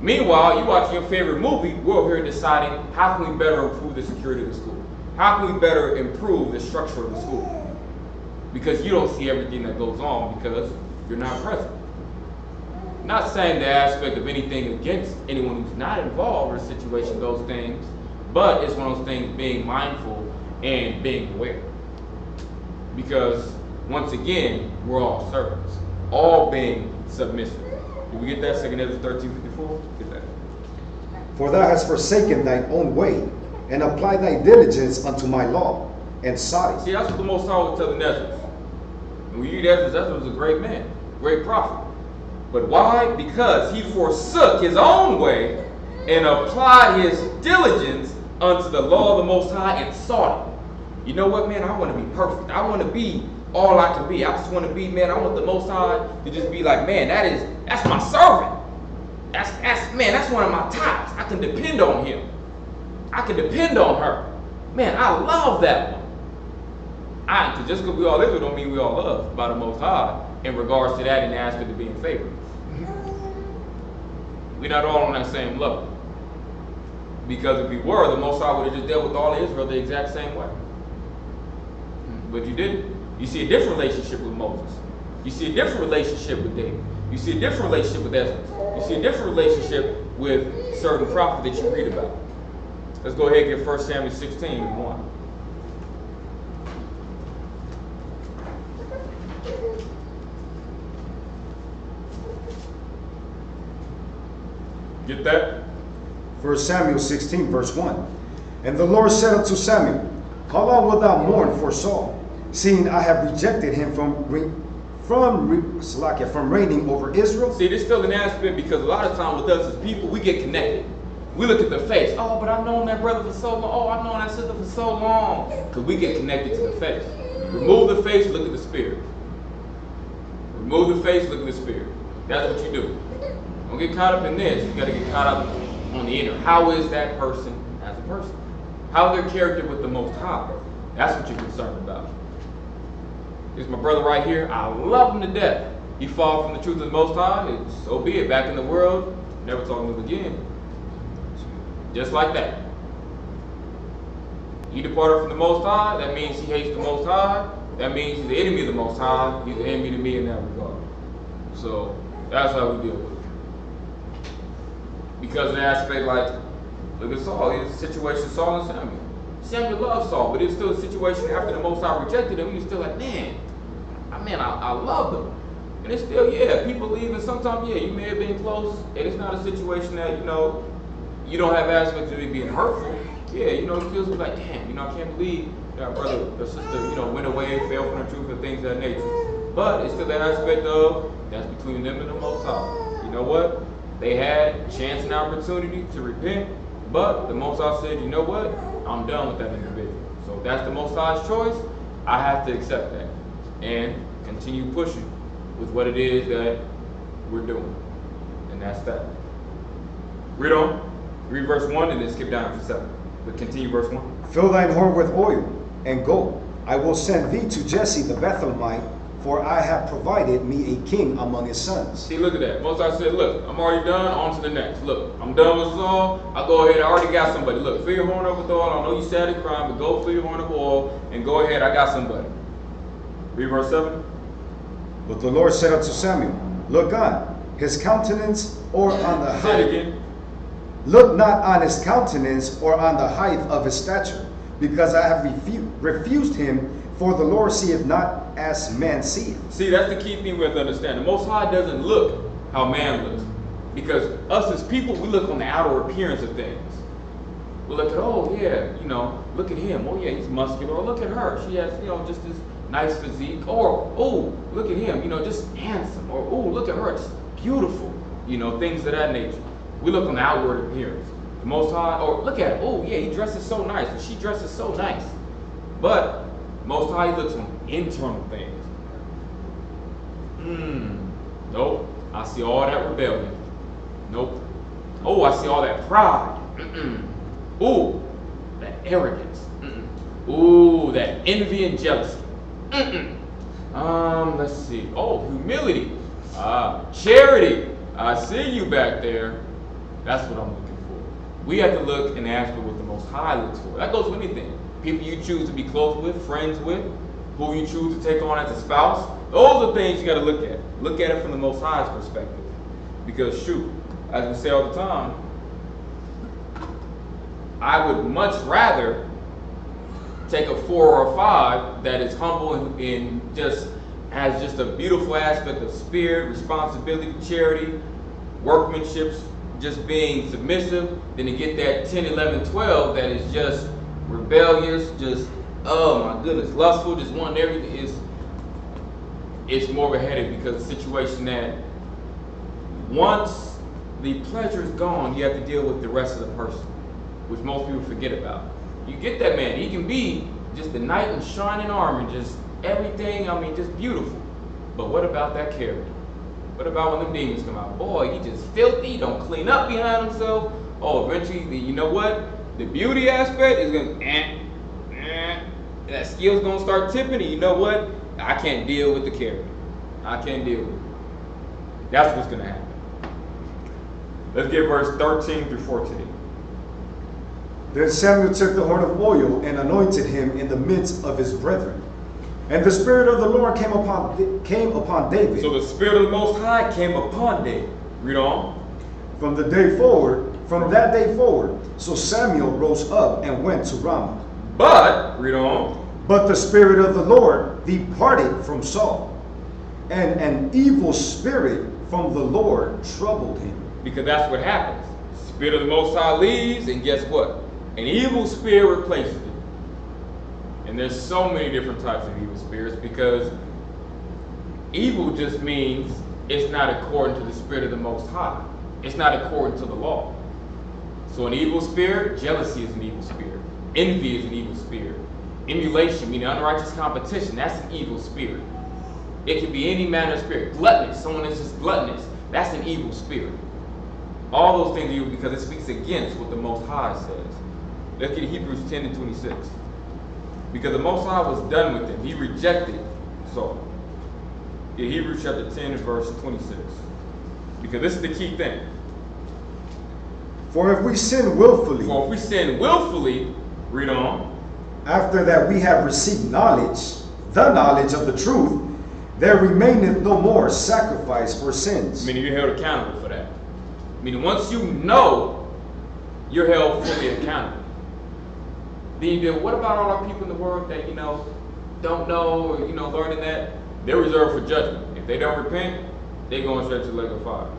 Meanwhile, you watch your favorite movie, we're over here deciding how can we better improve the security of the school? How can we better improve the structure of the school? Because you don't see everything that goes on because you're not present. Not saying the aspect of anything against anyone who's not involved in a situation, those things, but it's one of those things being mindful and being aware. Because once again, we're all servants, all being submissive. Did we get that? 2 Ezra 13:54? Get that. For thou hast forsaken thine own way, and applied thy diligence unto my law, and sought See, it. that's what the Most High was telling Ezra. And when you read Ezra was a great man, great prophet. But why? Because he forsook his own way and applied his diligence unto the law of the Most High and sought it. You know what, man? I want to be perfect. I want to be all I can be. I just want to be, man, I want the Most High to just be like, man, that's my servant. That's one of my types. I can depend on him. I can depend on her. Man, I love that one. Just because we all Israel don't mean we all love by the Most High in regards to that in the aspect of being favored. We're not all on that same level. Because if we were, the Most High would have just dealt with all of Israel the exact same way. But you didn't. You see a different relationship with Moses. You see a different relationship with David. You see a different relationship with Ezra. You see a different relationship with certain prophets that you read about. Let's go ahead and get 1 Samuel 16:1. Get that? 1 Samuel 16, verse 1. And the Lord said unto Samuel, How long wilt thou mourn for Saul, seeing I have rejected him from reigning over Israel? See, there's still an aspect because a lot of times with us as people, we get connected. We look at the face. Oh, but I've known that brother for so long. Oh, I've known that sister for so long. Because we get connected to the face. Remove the face, look at the spirit. Remove the face, look at the spirit. That's what you do. Don't get caught up in this. You got to get caught up on the inner. How is that person as a person? How is their character with the Most High? That's what you're concerned about. Here's my brother right here. I love him to death. He fall from the truth of the Most High. So be it. Back in the world, never talking to him again. Just like that. He departed from the Most High. That means he hates the Most High. That means he's the enemy of the Most High. He's the enemy to me in that regard. So that's how we deal with it. Because of the aspect, like, look at Saul. It's a situation Saul and Samuel. Samuel loved Saul, but it's still a situation after the Most High rejected him. He was still like, I loved him. And it's still, people leave, and sometimes, you may have been close, and it's not a situation that, you don't have aspects of it being hurtful. It feels like, damn, I can't believe that brother or sister, went away, fell from the truth and things of that nature. But it's still that aspect of, that's between them and the Most High. You know what? They had chance and opportunity to repent, but the Most High said, you know what? I'm done with that individual. So if that's the Most High's choice, I have to accept that and continue pushing with what it is that we're doing. And that's that. Read on. Read verse 1 and then skip down to 7. But continue verse 1. Fill thine horn with oil, and go. I will send thee to Jesse the Bethlehemite, for I have provided me a king among his sons. See, look at that. Most I said, look, I'm already done, on to the next. Look, I'm done with Saul. I'll go ahead, I already got somebody. Look, fill your horn up with oil. I know you sad and crying, but go fill your horn up with oil, and go ahead, I got somebody. Read verse 7. But the Lord said unto Samuel, Look on his countenance, or on the Say it height. again. Look not on his countenance, or on the height of his stature, because I have refused him. For the Lord seeth not as man seeth. See, that's the key thing we have to understand. The Most High doesn't look how man looks. Because us as people, we look on the outer appearance of things. We look at, look at him. Oh, yeah, he's muscular. Or look at her. She has, just this nice physique. Or, oh, look at him, just handsome. Or, oh, look at her, just beautiful. Things of that nature. We look on the outward appearance. The Most High, or look at it. Oh, yeah, he dresses so nice. Or she dresses so nice. But Most High looks on internal things. Nope. I see all that rebellion. Nope. Oh, I see all that pride. Ooh, that arrogance. Ooh, that envy and jealousy. Let's see. Oh, humility. Charity. I see you back there. That's what I'm looking for. We have to look and ask for what the Most High looks for. That goes with anything. People you choose to be close with, friends with, who you choose to take on as a spouse. Those are things you got to look at. Look at it from the Most High's perspective. Because shoot, as we say all the time, I would much rather take a 4 or a 5 that is humble and just has just a beautiful aspect of spirit, responsibility, charity, workmanship, just being submissive, than to get that 10, 11, 12 that is just rebellious, just, oh my goodness, lustful, just wanting everything. It's more of a headache because of the situation that once the pleasure is gone, you have to deal with the rest of the person, which most people forget about. You get that man, he can be just the knight in shining armor, just everything, I mean, just beautiful. But what about that character? What about when them demons come out? Boy, he just filthy, he don't clean up behind himself. Oh, eventually, you know what? The beauty aspect is gonna, that skill's gonna start tipping, and you know what? I can't deal with the character. I can't deal with it. That's what's gonna happen. Let's get verse 13 through 14. Then Samuel took the horn of oil and anointed him in the midst of his brethren. And the Spirit of the Lord came upon David. So the Spirit of the Most High came upon David. Read on. From that day forward, so Samuel rose up and went to Ramah. But, read on. But the Spirit of the Lord departed from Saul, and an evil spirit from the Lord troubled him. Because that's what happens. Spirit of the Most High leaves, and guess what? An evil spirit replaces it. And there's so many different types of evil spirits, because evil just means it's not according to the Spirit of the Most High. It's not according to the law. So an evil spirit, jealousy is an evil spirit. Envy is an evil spirit. Emulation, meaning unrighteous competition, that's an evil spirit. It can be any manner of spirit. Gluttonous, someone that's just gluttonous, that's an evil spirit. All those things are evil because it speaks against what the Most High says. Let's get Hebrews 10 and 26. Because the Most High was done with him. He rejected Saul. In Hebrews chapter 10 and verse 26. Because this is the key thing. For if we sin willfully, read on. After that we have received knowledge, the knowledge of the truth, there remaineth no more sacrifice for sins. Meaning you're held accountable for that. Meaning once you know, you're held fully accountable. Then what about all our people in the world that, don't know, or, learning that? They're reserved for judgment. If they don't repent, they're going straight to the lake of fire.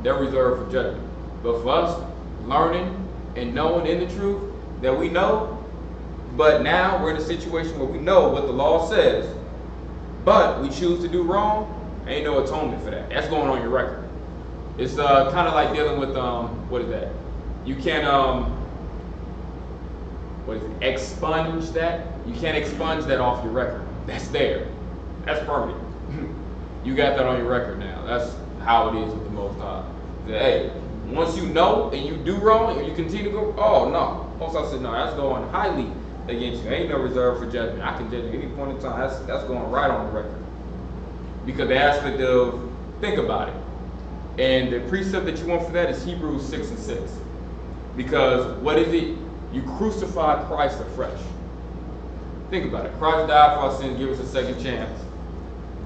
They're reserved for judgment. But for us, learning and knowing in the truth that we know, but now we're in a situation where we know what the law says, but we choose to do wrong, ain't no atonement for that. That's going on your record. It's kind of like dealing with, what is that? You can't, expunge that. You can't expunge that off your record. That's there. That's permanent. You got that on your record now. That's how it is with the Most High. Hey, once you know and you do wrong and you continue to go, oh no. Most High said, no, that's going highly against you. Ain't no reserve for judgment. I can judge you at any point in time. That's going right on the record. Because the aspect of, think about it. And the precept that you want for that is Hebrews 6 and 6. Because what is it? You crucify Christ afresh. Think about it. Christ died for our sins, give us a second chance.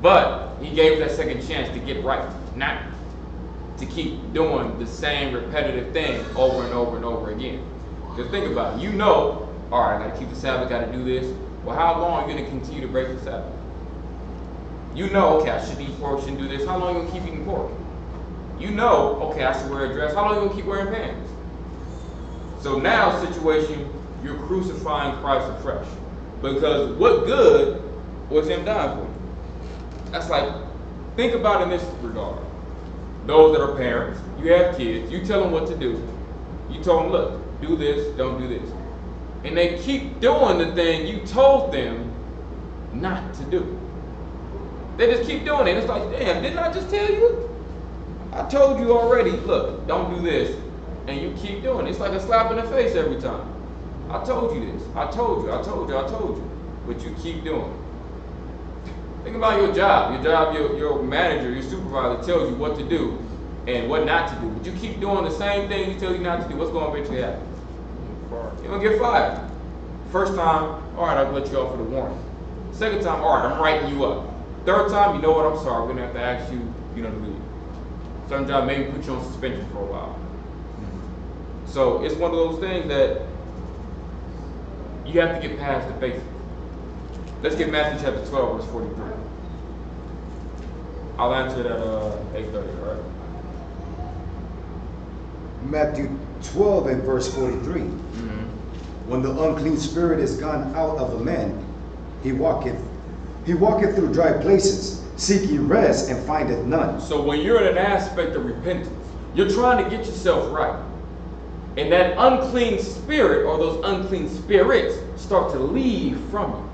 But he gave us that second chance to get right, not to keep doing the same repetitive thing over and over and over again. Because think about it. All right, I gotta keep the Sabbath, gotta do this. Well, how long are you gonna continue to break the Sabbath? Okay, I should eat pork, shouldn't do this. How long are you gonna keep eating pork? Okay, I should wear a dress. How long are you gonna keep wearing pants? So now, situation, you're crucifying Christ afresh. Because what good was him dying for you? That's like, think about in this regard. Those that are parents, you have kids, you tell them what to do. You told them, look, do this, don't do this. And they keep doing the thing you told them not to do. They just keep doing it. It's like, damn, didn't I just tell you? I told you already, look, don't do this. And you keep doing it. It's like a slap in the face every time. I told you this. I told you. But you keep doing it. Think about your job. Your manager, your supervisor tells you what to do and what not to do. But you keep doing the same thing he tells you not to do. What's going to eventually happen? You're going to get fired. First time, all right, I'll let you off with a warning. Second time, all right, I'm writing you up. Third time, you know what, I'm sorry, we're going to have to ask you, to leave. Certain job, maybe put you on suspension for a while. So it's one of those things that you have to get past the basics. Let's get Matthew chapter 12, verse 43. I'll answer it at 8:30, all right? Matthew 12 and verse 43. When the unclean spirit is gone out of a man, he walketh through dry places, seeking rest and findeth none. So when you're in an aspect of repentance, you're trying to get yourself right. And that unclean spirit or those unclean spirits start to leave from you.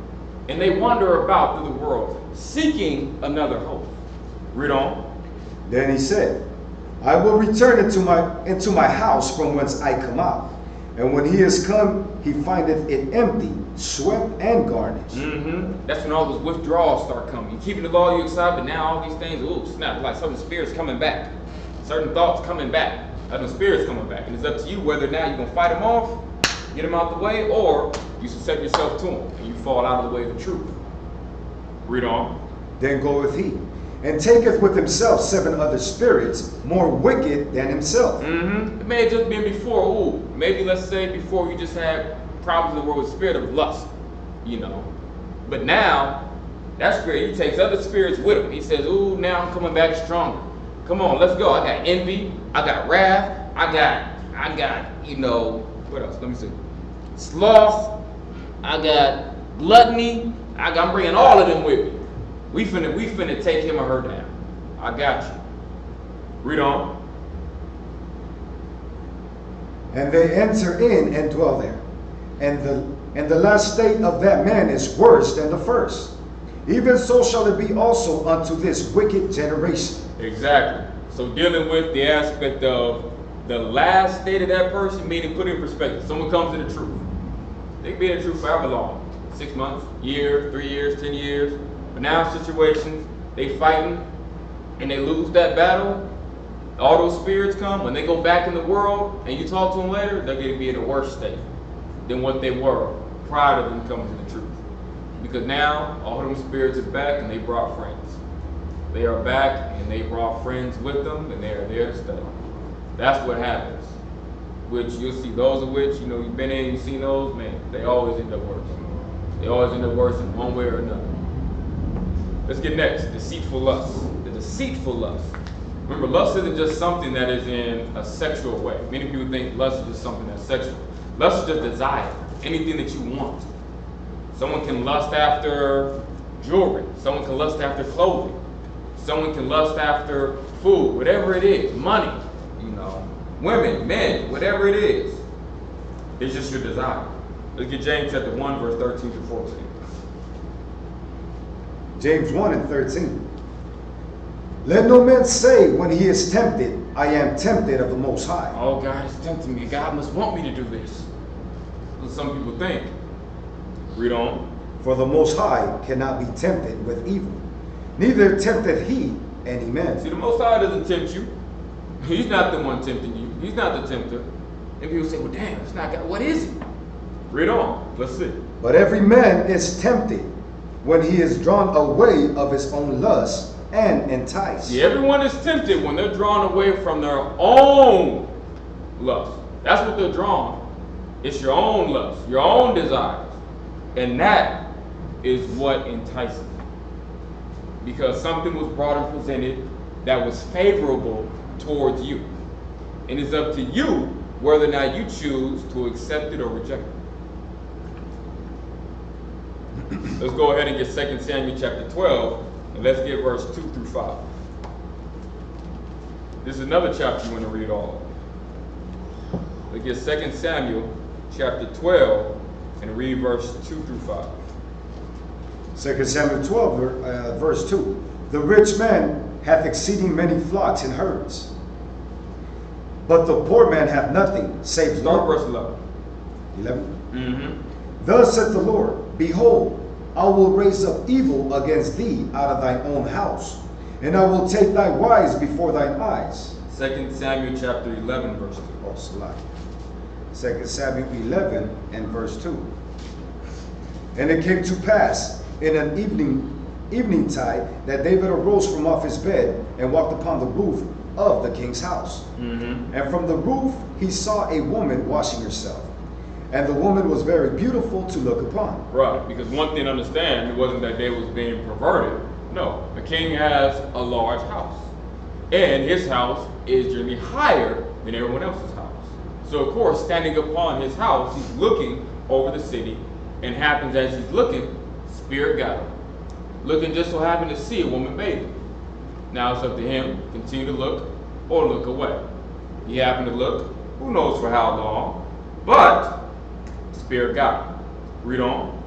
And they wander about through the world, seeking another hope. Read on. Then he said, I will return into my house from whence I come out. And when he is come, he findeth it empty, swept and garnished. That's when all those withdrawals start coming. You're keeping the law, you're excited, but now all these things, snap, like certain spirits coming back. Certain thoughts coming back. Certain spirits coming back. And it's up to you whether now you're going to fight them off, get them out the way, or you subject yourself to them and you fall out of the way of the truth. Read on. Then goeth he, and taketh with himself 7 other spirits, more wicked than himself. It may have just been before, maybe let's say before you just had problems in the world with spirit of lust, But now, that spirit, he takes other spirits with him. He says, now I'm coming back stronger. Come on, let's go. I got envy, I got wrath, I got, what else? Let me see. Sloth, I got gluttony, I'm bringing all of them with me. We finna take him or her down. I got you. Read on. And they enter in and dwell there. And the last state of that man is worse than the first. Even so shall it be also unto this wicked generation. Exactly. So dealing with the aspect of the last state of that person, meaning put it in perspective. Someone comes to the truth. They can be in the truth forever long. 6 months, year, 3 years, 10 years. But now situations, they fighting and they lose that battle. All those spirits come. When they go back in the world and you talk to them later, they're going to be in a worse state than what they were prior to them coming to the truth. Because now all of them spirits are back and they brought friends. They are back and they brought friends with them and they are there to stay. That's what happens. Which you'll see those of which, you've been in, you've seen those, man, they always end up worse. They always end up worse in one way or another. Let's get next, deceitful lust. The deceitful lust. Remember, lust isn't just something that is in a sexual way. Many people think lust is just something that's sexual. Lust is just desire, anything that you want. Someone can lust after jewelry. Someone can lust after clothing. Someone can lust after food, whatever it is, money, women, men, whatever it is. It's just your desire. Let's get James chapter 1, verse 13 to 14. James 1 and 13. Let no man say when he is tempted, I am tempted of the Most High. Oh, God is tempting me. God must want me to do this. That's what some people think. Read on. For the Most High cannot be tempted with evil, neither tempteth he any man. See, the Most High doesn't tempt you. He's not the one tempting you. He's not the tempter. And people say, well, damn, it's not God. What is it? Read on. Let's see. But every man is tempted when he is drawn away of his own lust and enticed. See, everyone is tempted when they're drawn away from their own lust. That's what they're drawn. It's your own lust, your own desires. And that is what entices. Because something was brought and presented that was favorable towards you. And it's up to you whether or not you choose to accept it or reject it. Let's go ahead and get 2 Samuel chapter 12, and let's get verse 2 through 5. This is another chapter you want to read all of. Let's get 2 Samuel chapter 12, and read verse 2 through 5. 2 Samuel 12, verse 2. The rich man hath exceeding many flocks and herds, but the poor man hath nothing, save Start verse 11. 11. Thus saith the Lord, behold, I will raise up evil against thee out of thine own house, and I will take thy wives before thine eyes. 2 Samuel chapter 11, verse 2. Oh, Salah. 2 Samuel 11 and verse 2. And it came to pass in an evening tide that David arose from off his bed and walked upon the roof of the king's house. And from the roof he saw a woman washing herself. And the woman was very beautiful to look upon. Right, because one thing to understand, it wasn't that David was being perverted. No, the king has a large house. And his house is generally higher than everyone else's house. So of course, standing upon his house, he's looking over the city, and happens as he's looking, spirit got him. Looking just so happened to see a woman bathing. Now it's up to him, continue to look or look away. He happened to look, who knows for how long, but spirit got him. Read on.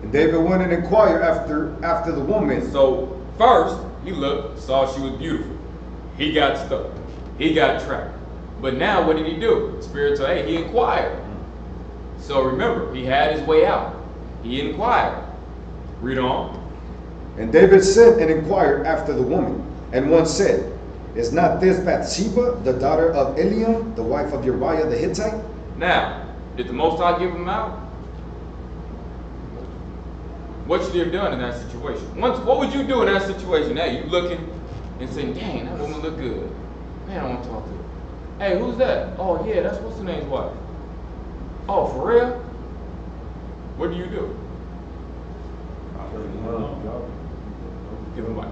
And David went and inquired after the woman. So first, he looked, saw she was beautiful. He got stuck. He got trapped. But now what did he do? Spirit told, hey, he inquired. So remember, he had his way out. He inquired. Read on. And David sent and inquired after the woman. And one said, is not this Bathsheba, the daughter of Eliam, the wife of Uriah the Hittite? Now, did the Most High give him out? What should he have done in that situation? What would you do in that situation? Hey, you looking and saying, dang, that woman look good. Man, I want to talk to her. Hey, who's that? Oh, yeah, that's what's the name's wife. Oh, for real? What do you do? Give him mic.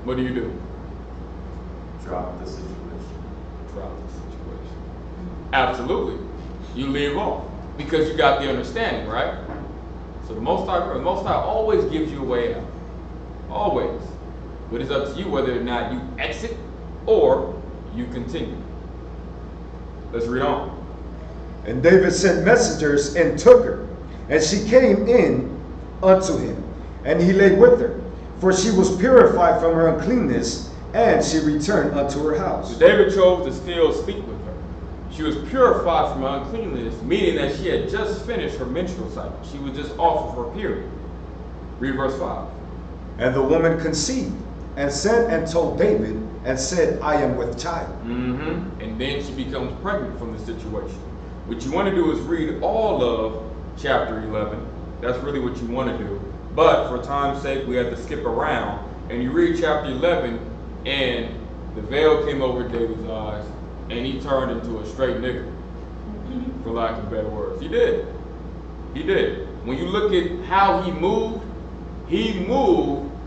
What do you do? Drop the situation. Drop the situation. Absolutely. You leave off because you got the understanding, right? So the Most High always gives you a way out. Always. But it's up to you whether or not you exit or you continue. Let's read on. And David sent messengers and took her, and she came in unto him, and he lay with her, for she was purified from her uncleanness, and she returned unto her house. So David chose to still speak with her. She was purified from her uncleanness, meaning that she had just finished her menstrual cycle. She was just off of her period. Read verse 5. And the woman conceived, and sent and told David, and said, I am with child. And then she becomes pregnant from the situation. What you want to do is read all of chapter 11. That's really what you want to do. But for time's sake, we have to skip around. And you read chapter 11, and the veil came over David's eyes, and he turned into a straight nigger, for lack of better words. He did. He did. When you look at how he moved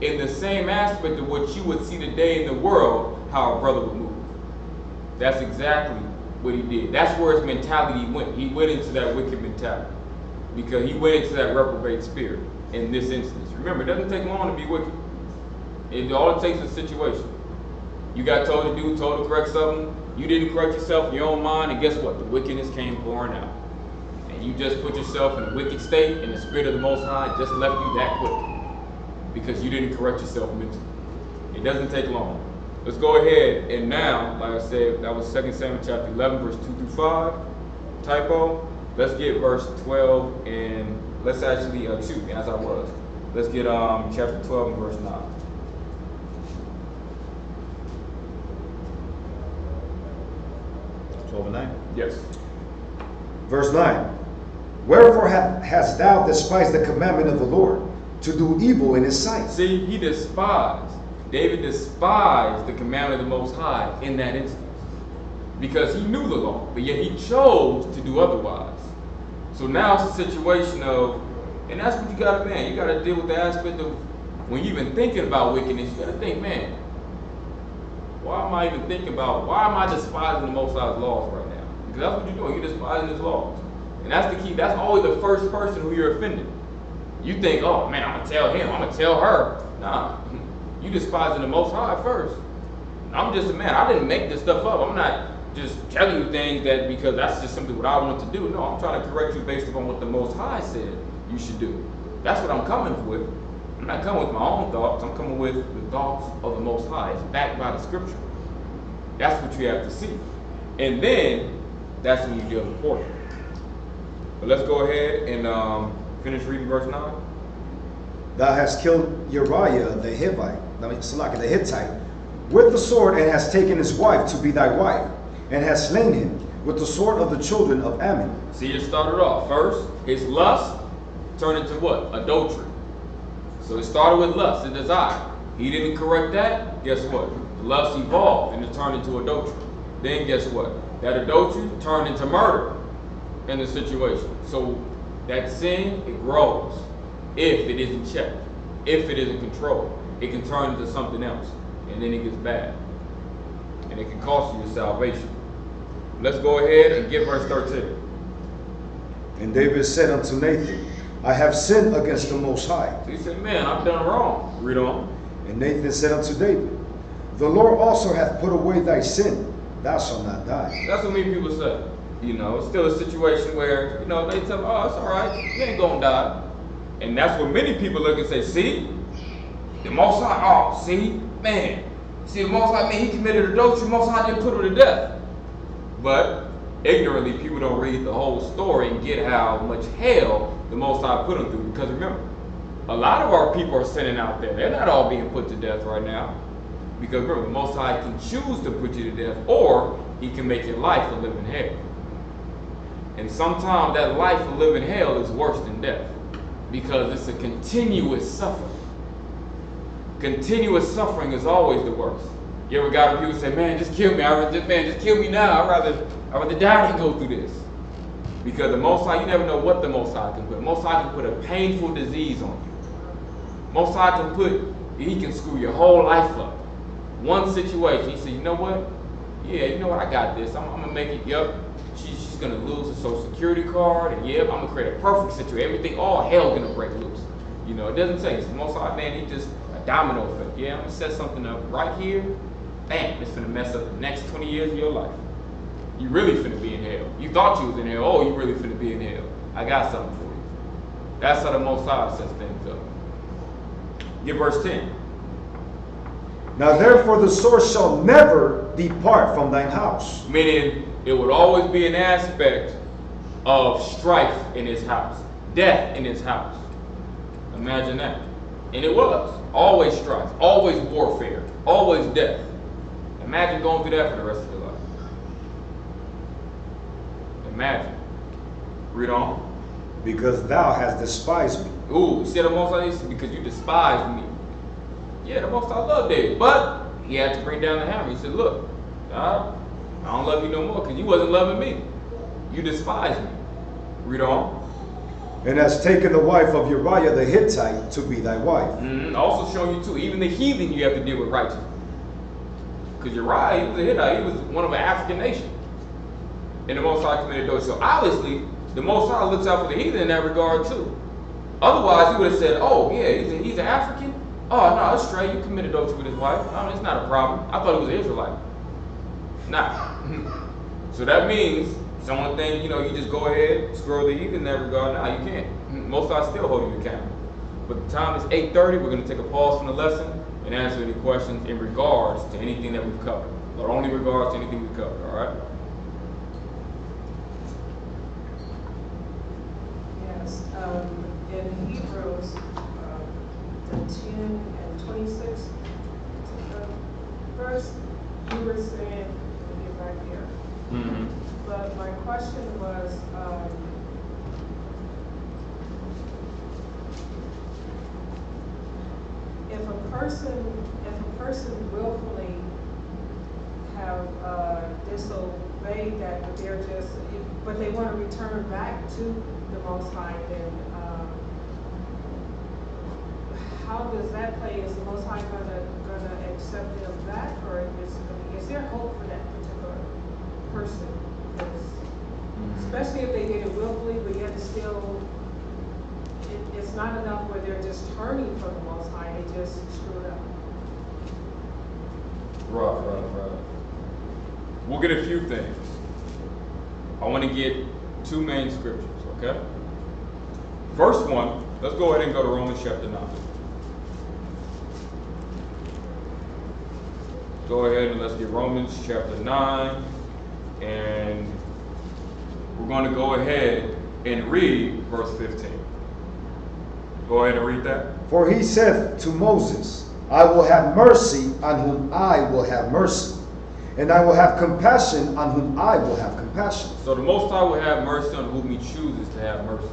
in the same aspect of what you would see today in the world, how a brother would move. That's exactly what he did. That's where his mentality went. He went into that wicked mentality because he went into that reprobate spirit in this instance. Remember, it doesn't take long to be wicked. All it takes is a situation. You got told to correct something, you didn't correct yourself in your own mind, and guess what? The wickedness came pouring out. And you just put yourself in a wicked state, and the Spirit of the Most High just left you that quick because you didn't correct yourself mentally. It doesn't take long. Let's go ahead, and now, like I said, that was 2 Samuel chapter 11, verse 2 through 5. Typo. Let's get verse 12, and let's actually, 2, as I was. Let's get chapter 12 and verse 9. 12 and 9. Yes. Verse 9. Wherefore hast thou despised the commandment of the Lord, to do evil in his sight? See, he despised. David despised the commandment of the Most High in that instance. Because he knew the law, but yet he chose to do otherwise. So now it's a situation of, and that's what you gotta, man, you gotta deal with the aspect of when you're even thinking about wickedness, you gotta think, man, why am I why am I despising the Most High's laws right now? Because that's what you're doing, you're despising his laws. And that's the key, that's always the first person who you're offending. You think, oh man, I'm gonna tell him, I'm gonna tell her. Nah, you despising the Most High first. I'm just a man, I didn't make this stuff up. I'm not just telling you things that because that's just simply what I want to do. No, I'm trying to correct you based upon what the Most High said you should do. That's what I'm coming with. I'm not coming with my own thoughts. I'm coming with the thoughts of the Most High. It's backed by the Scripture. That's what you have to see. And then, that's when you deal with portion. But let's go ahead and finish reading verse 9. Thou hast killed Uriah the Hivite, the Hittite, with the sword, and hast taken his wife to be thy wife, and hast slain him with the sword of the children of Ammon. See, it started off first, his lust turned into what? Adultery. So it started with lust and desire. He didn't correct that. Guess what? Lust evolved and it turned into adultery. Then guess what? That adultery turned into murder in the situation. So that sin, it grows if it isn't checked, if it isn't controlled. It can turn into something else, and then it gets bad, and it can cost you your salvation. Let's go ahead and get verse 13. And David said unto Nathan, I have sinned against the Most High. So he said, man, I've done wrong. Read on. And Nathan said unto David, the Lord also hath put away thy sin. Thou shalt not die. That's what many people say. You know, it's still a situation where, you know, they tell them, oh, it's all right. You ain't going to die. And that's what many people look and say, see, the Most High, oh, see, man. See, the Most High, man, he committed adultery. The Most High didn't put her to death. But ignorantly, people don't read the whole story and get how much hell the Most High put them through. Because remember, a lot of our people are sinning out there. They're not all being put to death right now. Because remember, the Most High can choose to put you to death, or he can make your life a living hell. And sometimes that life of living hell is worse than death, because it's a continuous suffering. Continuous suffering is always the worst. You ever got people say, man, just kill me. Just kill me now. I'd rather die than go through this. Because the Most High, you never know what the Most High can put. The Most High can put a painful disease on you. Most High he can screw your whole life up. One situation, he said, you know what? Yeah, you know what? I got this. I'm going to make it, yep. She's going to lose her social security card, and yep, I'm going to create a perfect situation. Everything, all hell going to break loose. You know, it doesn't say, it's the Most High, man, he just a domino effect. Yeah, I'm going to set something up right here. Bam, it's going to mess up the next 20 years of your life. You really finna be in hell. You thought you was in hell. Oh, you really finna be in hell. I got something for you. That's how the Most High sets things up. Get verse 10. Now therefore the sword shall never depart from thine house. Meaning, it would always be an aspect of strife in his house. Death in his house. Imagine that. And it was. Always strife. Always warfare. Always death. Imagine going through that for the rest of your life. Imagine. Read on. Because thou hast despised me. Ooh, see the Most High, because you despised me. Yeah, the Most High loved David, but he had to bring down the hammer. He said, look, I don't love you no more because you wasn't loving me. You despised me. Read on. And hast taken the wife of Uriah the Hittite to be thy wife. Also showing you too, even the heathen you have to deal with righteously. Because Uriah, he was a Hittite, he was one of an African nation. And the Most High committed adultery. So obviously, the Most High looks out for the heathen in that regard too. Otherwise, he would have said, oh yeah, he's an African? Oh no, it's straight, you committed adultery with his wife. Oh, it's not a problem. I thought he was an Israelite. Nah. So that means someone think, you just go ahead, screw the heathen in that regard. Nah, you can't. Most High still hold you accountable. But the time is 8:30, we're going to take a pause from the lesson and answer any questions in regards to anything that we've covered. But only regards to anything we've covered, all right? Yes, in Hebrews, the 10 and 26 verse, you were saying, let me get back here. But my question was, if a person willfully have disobeyed that, but they want to return back to the Most High, then how does that play? Is the Most High gonna accept them back, or is there hope for that particular person? Because especially if they did it willfully, but yet it's not enough where they're just turning from the Most High, they just screwed up. Right. We'll get a few things. I want to get two main scriptures, okay? First one, let's go ahead and go to Romans chapter 9. Go ahead and let's get Romans chapter 9, and we're going to go ahead and read verse 15. Go ahead and read that. For he said to Moses, I will have mercy on whom I will have mercy, and I will have compassion on whom I will have compassion. So the Most High will have mercy on whom he chooses to have mercy.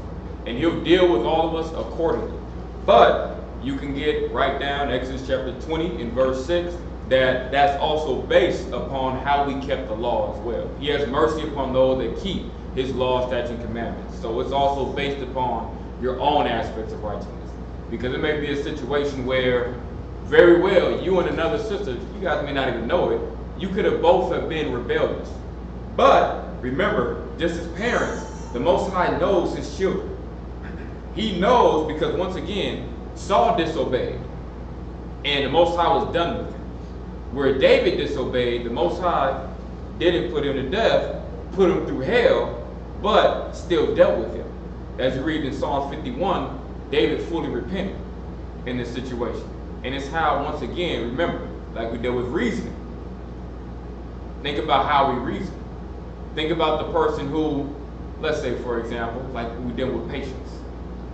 And he'll deal with all of us accordingly. But you can get right down Exodus chapter 20 in verse 6, that's also based upon how we kept the law as well. He has mercy upon those that keep his law, statutes, and commandments. So it's also based upon your own aspects of righteousness. Because it may be a situation where very well you and another sister, you guys may not even know it, you could have both have been rebellious. But remember, just as parents, the Most High knows his children. He knows because once again, Saul disobeyed, and the Most High was done with him. Where David disobeyed, the Most High didn't put him to death, put him through hell, but still dealt with him. As you read in Psalm 51, David fully repented in this situation. And it's how, once again, remember, like we did with reasoning. Think about how we reason. Think about the person who, let's say for example, like we did with patience.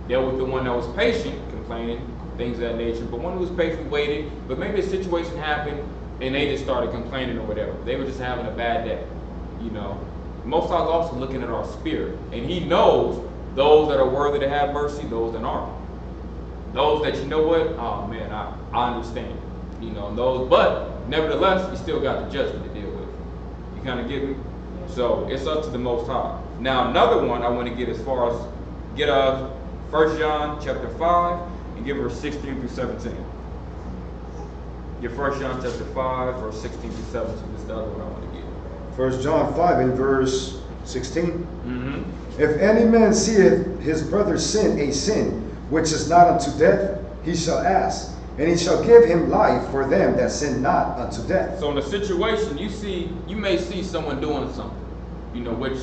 Dealt with the one that was patient, complaining, things of that nature, but one who was patient waited, but maybe a situation happened and they just started complaining or whatever. They were just having a bad day. You know, Most High is also looking at our spirit, and he knows those that are worthy to have mercy, those that aren't. Those that, you know what, oh man, I understand. You know, those, but nevertheless, you still got the judgment to deal with. You kind of get me? So it's up to the Most High. Now another one I want to get as far as, get 1 John chapter 5 and give verse 16 through 17. Get 1 John chapter 5, verse 16 through 17. This is the other one I want to get. 1 John 5 and verse 16. Mm-hmm. If any man seeth his brother sin a sin which is not unto death, he shall ask, and he shall give him life for them that sin not unto death. So in a situation, you may see someone doing something, you know, which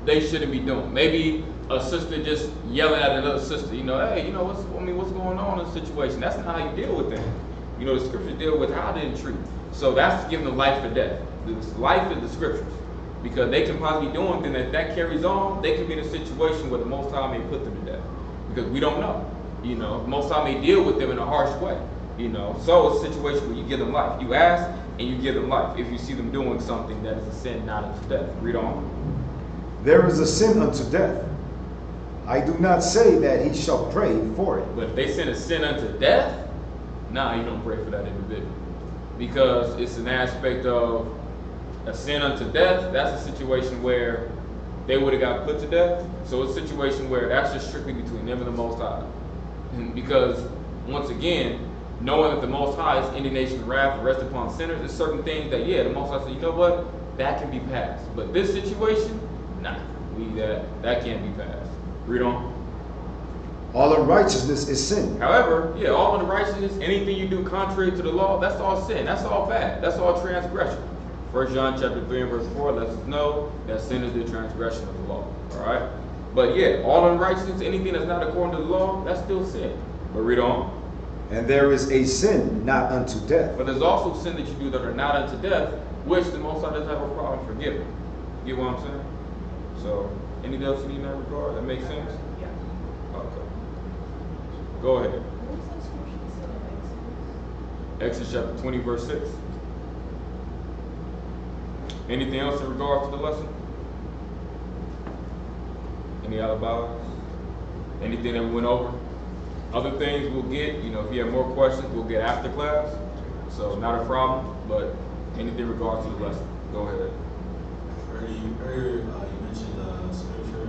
they shouldn't be doing. Maybe a sister just yelling at another sister, you know, hey, you know, what's going on in the situation? That's not how you deal with them. You know, the scriptures deal with how they treat. So that's giving them life or death. The life is the scriptures. Because they can possibly be doing things, if that carries on, they can be in a situation where the Most High may put them to death. Because we don't know. You know, Most High may deal with them in a harsh way. You know, so it's a situation where you give them life. You ask and you give them life if you see them doing something that is a sin not unto death. Read on. There is a sin unto death. I do not say that he shall pray for it. But if they sin a sin unto death, nah, you don't pray for that individual. Because it's an aspect of a sin unto death. That's a situation where they would have got put to death. So it's a situation where that's just strictly between them and the Most High. Because, once again, knowing that the Most High is indignation and wrath rest upon sinners, there's certain things that, yeah, the Most High said, you know what, that can be passed. But this situation, nah, that can't be passed. Read on. All unrighteousness is sin. However, yeah, all unrighteousness, anything you do contrary to the law, that's all sin. That's all bad. That's all transgression. 1 John chapter 3 and verse 4 lets us know that sin is the transgression of the law. All right? But yeah, all unrighteousness, anything that's not according to the law, that's still sin. But read on. And there is a sin not unto death. But there's also sin that you do that are not unto death, which the Most High doesn't have a problem forgiving. You get what I'm saying? So, anything else you need in that regard? That makes sense? Yeah. Okay. Go ahead. Exodus chapter 20, verse 6. Anything else in regards to the lesson? Any other bibles? Anything that we went over? Other things we'll get, you know, if you have more questions, we'll get after class. So not a problem, but anything in regards to the lesson. Go ahead. Earlier, you mentioned the scripture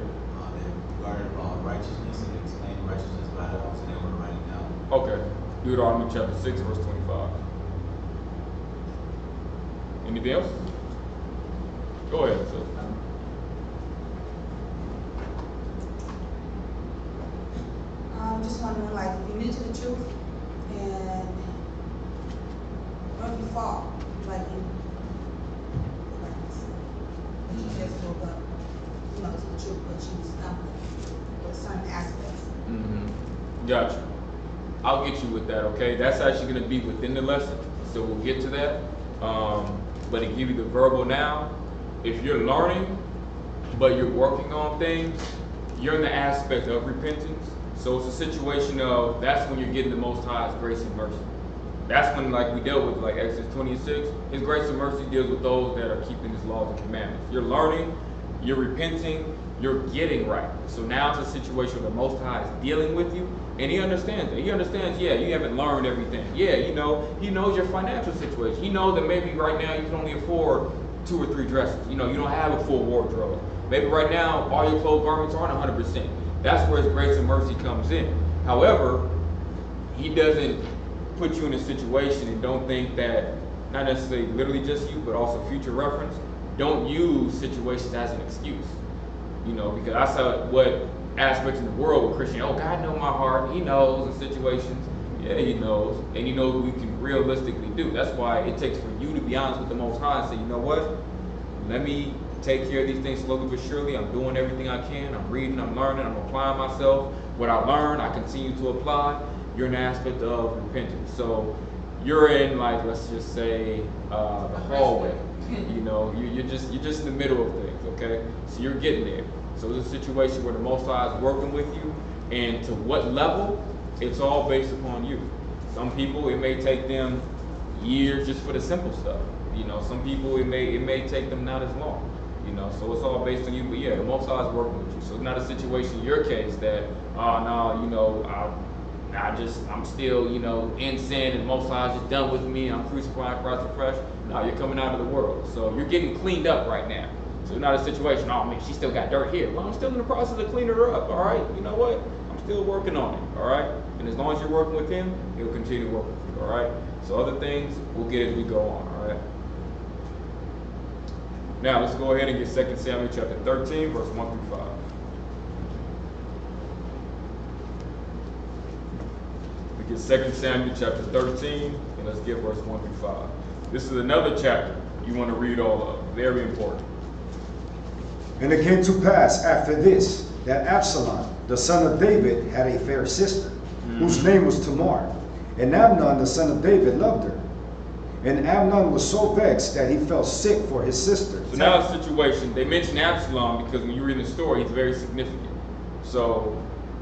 that regarding righteousness and explaining righteousness, but I was able to write it down. Okay. Deuteronomy chapter 6, verse 25. Anything else? Go ahead, sis. I'm just wondering, like, if you're new to the truth and what if you fall, like you just woke up, you know, to the truth, but you stumbling with certain aspects. Mm-hmm. Gotcha. I'll get you with that, okay? That's actually going to be within the lesson, so we'll get to that. But to give you the verbal now, if you're learning, but you're working on things, you're in the aspect of repentance. So it's a situation of, that's when you're getting the Most High's grace and mercy. That's when, like we dealt with, like Exodus 26, His grace and mercy deals with those that are keeping His laws and commandments. You're learning, you're repenting, you're getting right. So now it's a situation where the Most High is dealing with you, and He understands it. He understands, yeah, you haven't learned everything. Yeah, you know, He knows your financial situation. He knows that maybe right now you can only afford 2 or 3 dresses. You know, you don't have a full wardrobe. Maybe right now all your clothes garments aren't 100%. That's where His grace and mercy comes in. However, He doesn't put you in a situation, and don't think that, not necessarily literally just you, but also future reference, don't use situations as an excuse. You know, because I saw what aspects in the world with Christian, oh, God knows my heart, He knows in situations. Yeah, He knows, and He knows what we can realistically do. That's why it takes for you to be honest with the Most High and say, you know what, let me take care of these things slowly but surely. I'm doing everything I can. I'm reading, I'm learning, I'm applying myself. What I learn, I continue to apply. You're in the aspect of repentance. So you're in, like, let's just say the hallway. You know, you're just in the middle of things, okay? So you're getting there. So it's a situation where the Most High is working with you, and to what level, it's all based upon you. Some people, it may take them years just for the simple stuff. You know, some people it may take them not as long. You know, so it's all based on you. But yeah, the Most High is working with you. So it's not a situation in your case that, oh no, you know, I'm still, you know, in sin, and the Most High is just done with me. I'm crucifying Christ afresh. No, you're coming out of the world. So you're getting cleaned up right now. So it's not a situation, oh man, she still got dirt here. Well, I'm still in the process of cleaning her up, all right? You know what? I'm still working on it, all right? And as long as you're working with Him, He'll continue to work with you, all right? So other things, we'll get as we go on, all right? Now, let's go ahead and get 2 Samuel chapter 13, verse 1 through 5. We get 2 Samuel chapter 13, and let's get verse 1 through 5. This is another chapter you want to read all of. Very important. And it came to pass after this, that Absalom, the son of David, had a fair sister, whose name was Tamar. And Amnon, the son of David, loved her. And Amnon was so vexed that he felt sick for his sister. So now the situation, they mention Absalom because when you read the story, he's very significant. So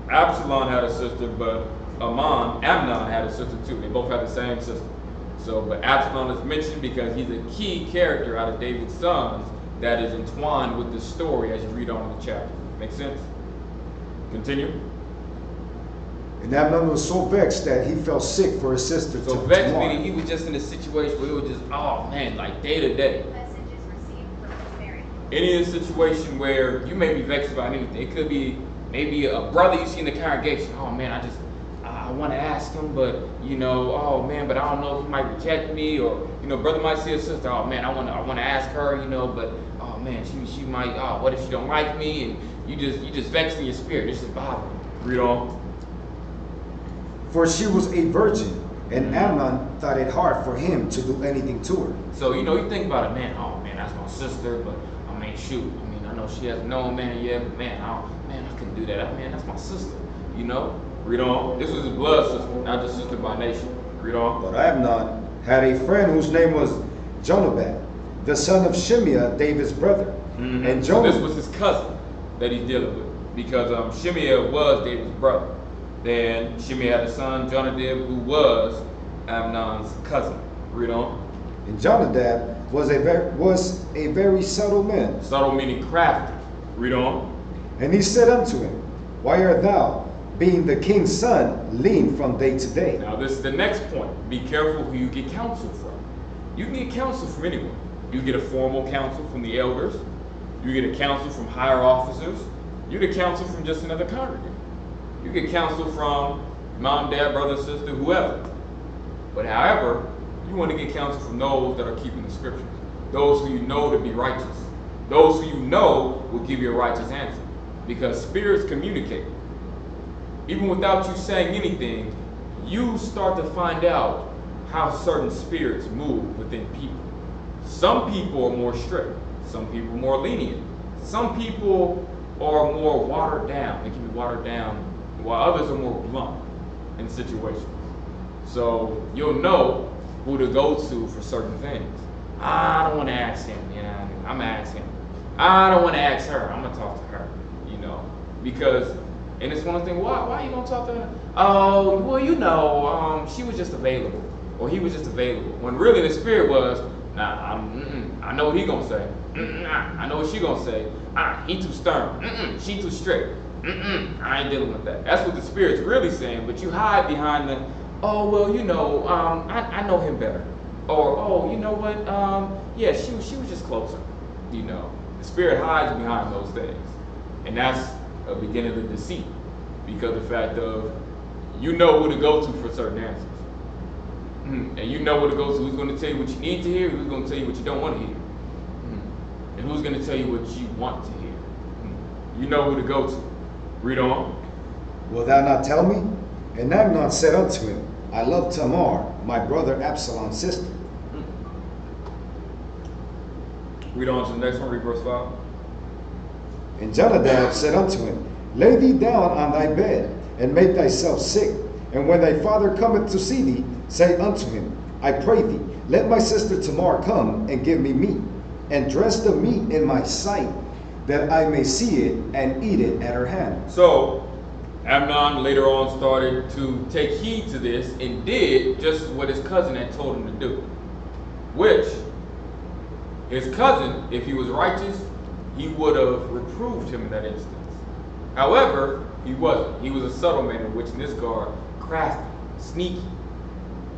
Absalom had a sister, but Amnon had a sister too. They both had the same sister. So, but Absalom is mentioned because he's a key character out of David's sons that is entwined with the story as you read on in the chapter. Make sense? Continue. And Amnon was so vexed that he felt sick for his sister. So vexed meaning he was just in a situation where it was just, oh man, like day to day. Messages received from Mary. Any situation where you may be vexed about anything. It could be maybe a brother you see in the congregation. Oh man, I want to ask him, but you know, oh man, but I don't know if he might reject me, or you know, brother might see a sister. Oh man, I want to ask her, you know, but oh man, she might. Oh, what if she don't like me? And you just vexed in your spirit. It's just bothering you. Read on. For she was a virgin, and Amnon thought it hard for him to do anything to her. So you know, you think about it, man. Oh man, that's my sister, but I mean, shoot. I mean, I know she hasn't known man yet, but man, I couldn't do that. Man, that's my sister. You know. Read on. This was his blood sister, not just sister by nation. Read on. But Amnon had a friend whose name was Jonadab, the son of Shimeah, David's brother. And So this was his cousin that he's dealing with, because Shimeah was David's brother. Then Shimeah had a son, Jonadab, who was Amnon's cousin. Read on. And Jonadab was a very subtle man. Subtle meaning crafty. Read on. And he said unto him, Why art thou, being the king's son, lean from day to day? Now this is the next point. Be careful who you get counsel from. You can get counsel from anyone. You get a formal counsel from the elders. You get a counsel from higher officers. You get counsel from just another congregant. You get counsel from mom, dad, brother, sister, whoever. But however, you want to get counsel from those that are keeping the scriptures. Those who you know to be righteous. Those who you know will give you a righteous answer. Because spirits communicate. Even without you saying anything, you start to find out how certain spirits move within people. Some people are more strict. Some people are more lenient. Some people are more watered down. They can be watered down, while others are more blunt in situations. So you'll know who to go to for certain things. I don't want to ask him. Yeah, I'm going to ask him. I don't want to ask her. I'm going to talk to her. You know, Because, and it's one of the things, why are you gonna talk to her? Oh, well, you know, she was just available, or he was just available. When really the spirit was, nah, I know what he gonna say. I know what she gonna say. He too stern. She too strict. I ain't dealing with that. That's what the spirit's really saying. But you hide behind the, oh well, you know, I know him better, or oh, you know what, yeah, she was just closer. You know, the spirit hides behind those things, and that's a beginning of deceit, because the fact of you know who to go to for certain answers. And you know where to go to, who's going to tell you what you need to hear, who's going to tell you what you don't want to hear, and who's going to tell you what you want to hear. You know who to go to. Read on. Will thou not tell me? And Amnon said unto him, I love Tamar, my brother Absalom's sister. Read on to the next one, read verse 5. And Jonadab said unto him, Lay thee down on thy bed, and make thyself sick. And when thy father cometh to see thee, say unto him, I pray thee, let my sister Tamar come and give me meat, and dress the meat in my sight, that I may see it and eat it at her hand. So Amnon later on started to take heed to this and did just what his cousin had told him to do. Which, his cousin, if he was righteous, he would have reproved him in that instance. However, he wasn't. He was a subtle man, in which in this guard, crafty, sneaky.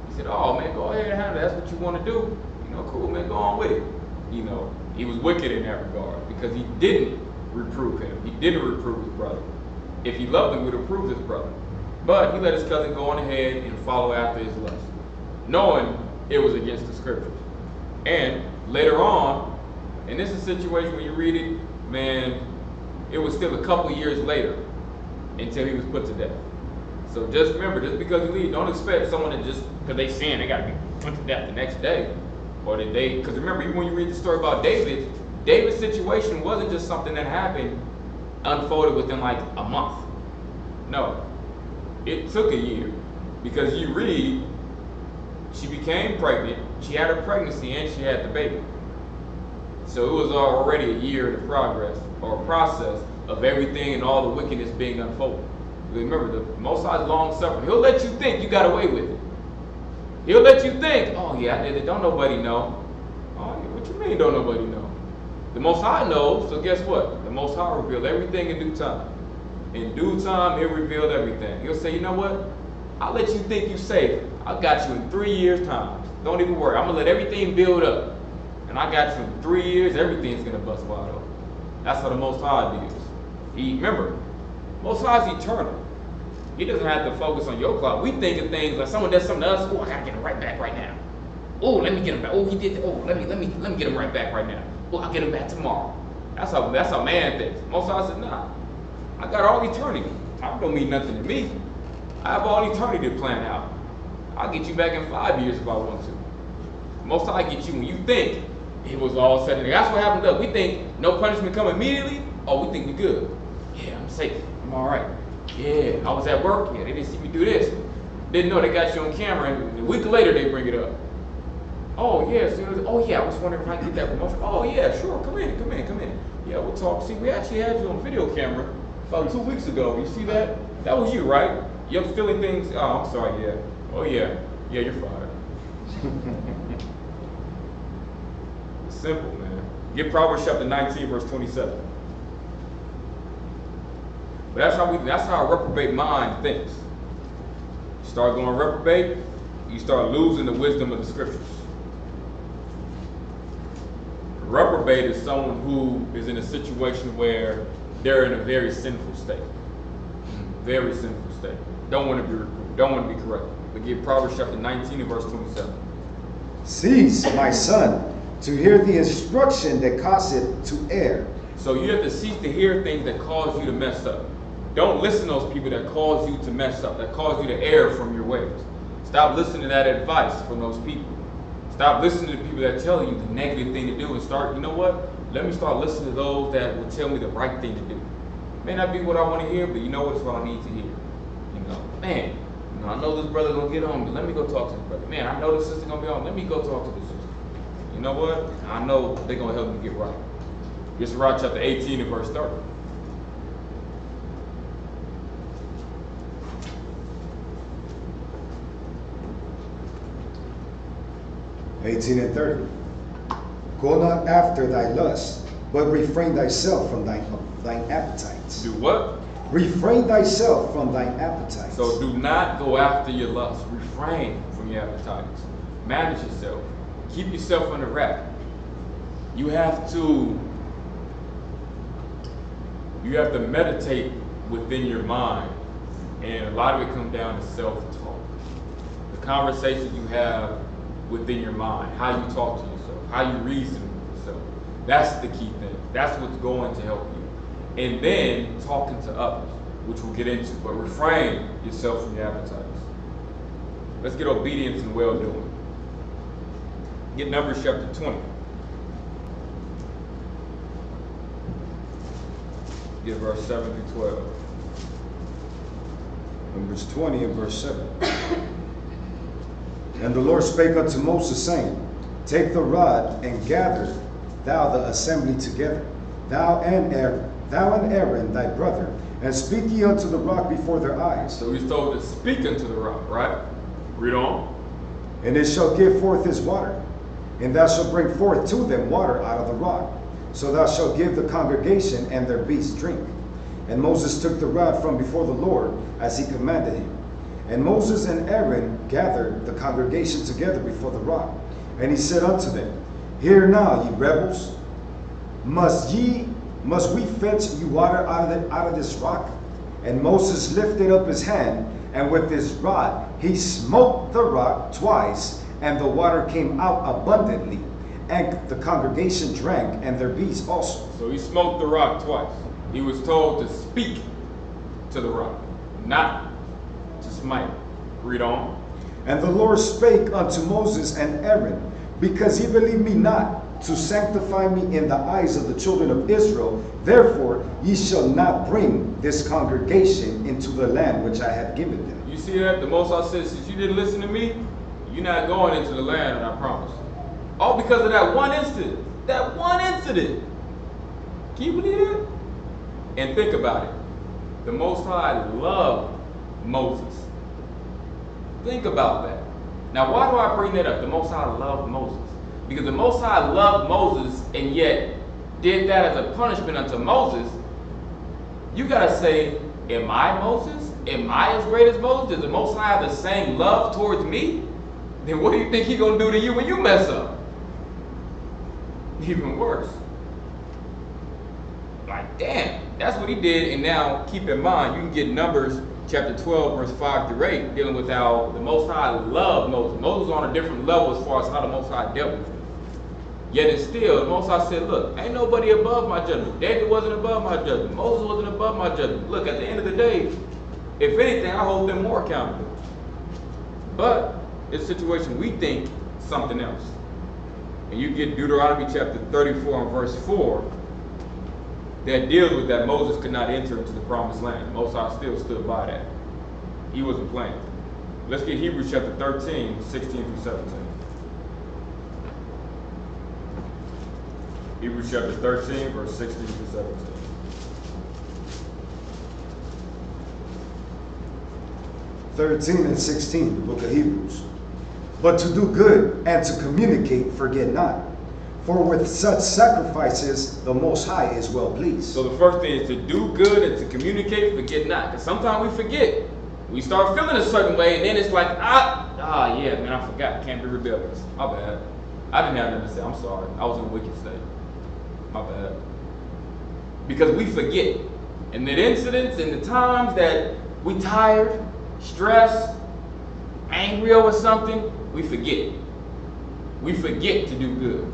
He said, oh man, go ahead and handle it. That's what you want to do. You know, cool man, go on with it. You know, he was wicked in that regard because he didn't reprove him. He didn't reprove his brother. If he loved him, he would have reproved his brother. But he let his cousin go on ahead and follow after his lust, knowing it was against the scriptures. And later on, and this is a situation when you read it, man, it was still a couple years later until he was put to death. So just remember, just because you leave, don't expect someone to just, because they sin, they got to be put to death the next day. Or the day, because remember, even when you read the story about David, David's situation wasn't just something that happened, unfolded within like a month. No, it took a year. Because you read, she became pregnant, she had her pregnancy, and she had the baby. So it was already a year in the progress or process of everything and all the wickedness being unfolded. Remember, the Most High is long suffering. He'll let you think you got away with it. He'll let you think, oh yeah, I did it. Don't nobody know. Oh, what you mean don't nobody know? The Most High knows, so guess what? The Most High will reveal everything in due time. In due time, He'll reveal everything. He'll say, you know what? I'll let you think you're safe. I got you in 3 years' time. Don't even worry. I'm going to let everything build up. And I got you in 3 years, everything's going to bust wide open. That's how the Most High deals. Remember, Most High is eternal. He doesn't have to focus on your clock. We think of things like someone does something to us. Oh, I gotta get him right back right now. Oh, let me get him back. Oh, he did that. Oh, let me get him right back right now. Oh, I'll get him back tomorrow. That's how man thinks. Most High said, nah. I got all eternity. Time don't mean nothing to me. I have all eternity to plan out. I'll get you back in 5 years if I want to. Most High get you when you think it was all said and done. That's what happened to us. We think no punishment come immediately. Oh, we think we good. Yeah, I'm safe. I'm all right. Yeah, I was at work. Yeah, they didn't see me do this. Didn't know they got you on camera, and a week later they bring it up. Oh yeah, oh yeah, I was wondering if I could get that promotion. Oh yeah, sure, come in. Yeah, we'll talk. See, we actually had you on video camera about 2 weeks ago. You see that? That was you, right? You're stealing things. Oh, I'm sorry. Yeah. Oh yeah. Yeah, you're fired. Simple, man. Get Proverbs chapter 19, verse 27. But that's how a reprobate mind thinks. You start going reprobate, you start losing the wisdom of the scriptures. A reprobate is someone who is in a situation where they're in a very sinful state. Very sinful state. Don't want to be reproved, don't want to be corrected. But get Proverbs chapter 19 and verse 27. Cease, my son, to hear the instruction that causeth to err. So you have to cease to hear things that cause you to mess up. Don't listen to those people that cause you to mess up, that cause you to err from your ways. Stop listening to that advice from those people. Stop listening to people that tell you the negative thing to do and start, you know what? Let me start listening to those that will tell me the right thing to do. May not be what I want to hear, but you know what? It's what I need to hear. You know, man, I know this brother gonna get on me. Let me go talk to this brother. Man, I know this sister gonna be on. Let me go talk to this sister. You know what? I know they're gonna help me get right. Yeshayahu chapter 18 and verse 30. 18 and 30. Go not after thy lust, but refrain thyself from thine appetites. Do what? Refrain thyself from thine appetites. So do not go after your lust. Refrain from your appetites. Manage yourself. Keep yourself under wrap. You have to meditate within your mind. And a lot of it comes down to self-talk. The conversation you have within your mind, how you talk to yourself, how you reason with yourself. That's the key thing. That's what's going to help you. And then talking to others, which we'll get into. But refrain yourself from your appetites. Let's get obedience and well-doing. Get Numbers chapter 20. Get verse 7 through 12. Numbers 20 and verse 7. And the Lord spake unto Moses, saying, Take the rod and gather thou the assembly together, thou and Aaron thy brother, and speak ye unto the rock before their eyes. So he's told to speak unto the rock, right? Read on. And it shall give forth his water, and thou shalt bring forth to them water out of the rock. So thou shalt give the congregation and their beasts drink. And Moses took the rod from before the Lord, as he commanded him. And Moses and Aaron gathered the congregation together before the rock. And he said unto them, Hear now, ye rebels, must we fetch you water out of this rock? And Moses lifted up his hand, and with his rod he smote the rock twice, and the water came out abundantly. And the congregation drank, and their beasts also. So he smote the rock twice. He was told to speak to the rock, not to smite. Read on. And the Lord spake unto Moses and Aaron, Because ye believe me not, to sanctify me in the eyes of the children of Israel, therefore ye shall not bring this congregation into the land which I have given them. You see that? The Most High says, since you didn't listen to me, you're not going into the land that I promised. All because of that one incident. That one incident. Can you believe it? And think about it. The Most High loved Moses. Think about that. Now, why do I bring that up? The Most High loved Moses. Because the Most High loved Moses and yet did that as a punishment unto Moses. You got to say, am I Moses? Am I as great as Moses? Does the Most High have the same love towards me? Then what do you think He's going to do to you when you mess up? Even worse. Like, damn, that's what He did. And now, keep in mind, you can get Numbers chapter 12, verse 5 through 8, dealing with how the Most High loved Moses. Moses was on a different level as far as how the Most High dealt with him. Yet and still, the Most High said, look, ain't nobody above my judgment. David wasn't above my judgment. Moses wasn't above my judgment. Look, at the end of the day, if anything, I hold them more accountable. But in a situation, we think something else. And you get Deuteronomy chapter 34 and verse 4 that deals with that Moses could not enter into the promised land. Most High still stood by that. He wasn't playing. Let's get Hebrews chapter 13, 16 through 17. Hebrews chapter 13, verse 16 through 17. (13 and 16), the book of Hebrews. But to do good and to communicate, forget not. For with such sacrifices, the Most High is well pleased. So the first thing is to do good and to communicate, forget not. Because sometimes we forget. We start feeling a certain way, and then it's like, yeah, man, I forgot. Can't be rebellious. My bad. I didn't have nothing to say. I'm sorry. I was in a wicked state. My bad. Because we forget. And the incidents and the times that we tired, stressed, angry over something, we forget. We forget to do good.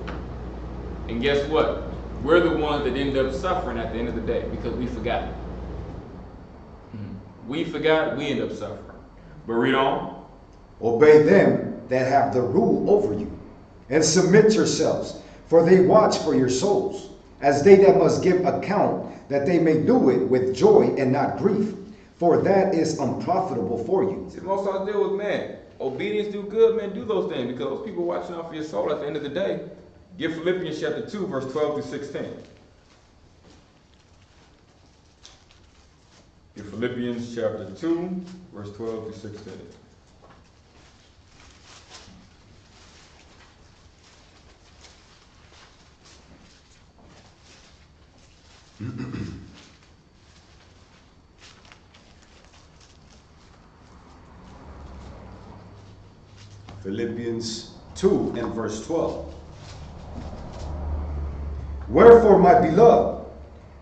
And guess what? We're the ones that end up suffering at the end of the day because we forgot. We forgot, we end up suffering. But read on. Obey them that have the rule over you, and submit yourselves, for they watch for your souls, as they that must give account, that they may do it with joy and not grief, for that is unprofitable for you. See, most of us deal with, man, obedience, do good, man, do those things, because those people watching out for your soul at the end of the day. Give Philippians chapter 2, verse 12 through 16. Give Philippians chapter 2, verse 12 through 16. Philippians 2 and verse 12. Wherefore, my beloved,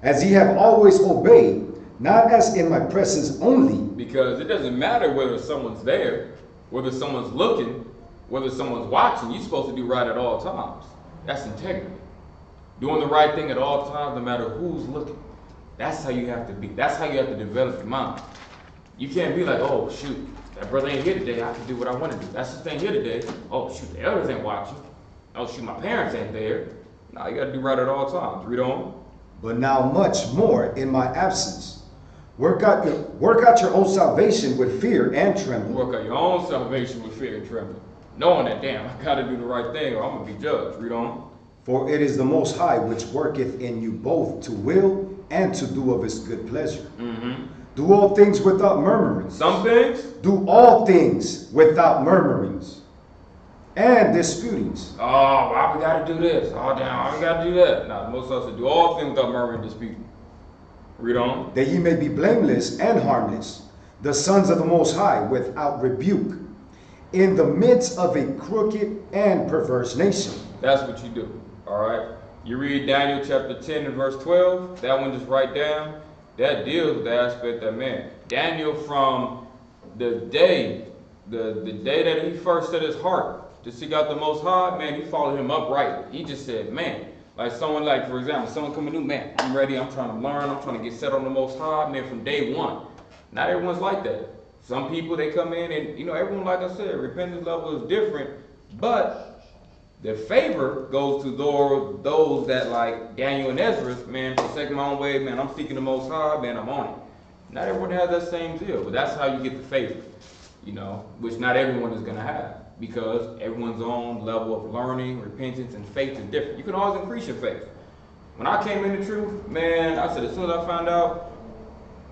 as ye have always obeyed, not as in my presence only. Because it doesn't matter whether someone's there, whether someone's looking, whether someone's watching. You're supposed to do right at all times. That's integrity. Doing the right thing at all times, no matter who's looking. That's how you have to be. That's how you have to develop your mind. You can't be like, oh, shoot, that brother ain't here today. I can do what I want to do. That sister ain't here today. Oh, shoot, the elders ain't watching. Oh, shoot, my parents ain't there. No, you got to do right at all times. Read on. But now much more in my absence. Work out your own salvation with fear and trembling. Work out your own salvation with fear and trembling. Knowing that, damn, I got to do the right thing or I'm going to be judged. Read on. For it is the Most High which worketh in you both to will and to do of his good pleasure. Mm-hmm. Do all things without murmurings. Some things. Do all things without murmurings and disputings. Oh, why we got to do this? Oh, damn, why we got to do that? No, most of us would do all things without murmuring and disputing. Read on. That ye may be blameless and harmless, the sons of the Most High, without rebuke, in the midst of a crooked and perverse nation. That's what you do. All right. You read Daniel chapter 10 and verse 12. That one just write down. That deals with the aspect that, man, Daniel from the day that he first set his heart to seek out the Most High, man, he followed him upright. He just said, man, like someone like, for example, someone coming new, man, I'm ready, I'm trying to learn, I'm trying to get set on the Most High, man, from day one. Not everyone's like that. Some people, they come in and, you know, everyone, like I said, repentance level is different, but the favor goes to those that, like Daniel and Ezra, man, forsaking my own way, man, I'm seeking the Most High, man, I'm on it. Not everyone has that same deal, but that's how you get the favor, you know, which not everyone is going to have, because everyone's own level of learning, repentance, and faith is different. You can always increase your faith. When I came into truth, man, I said, as soon as I found out,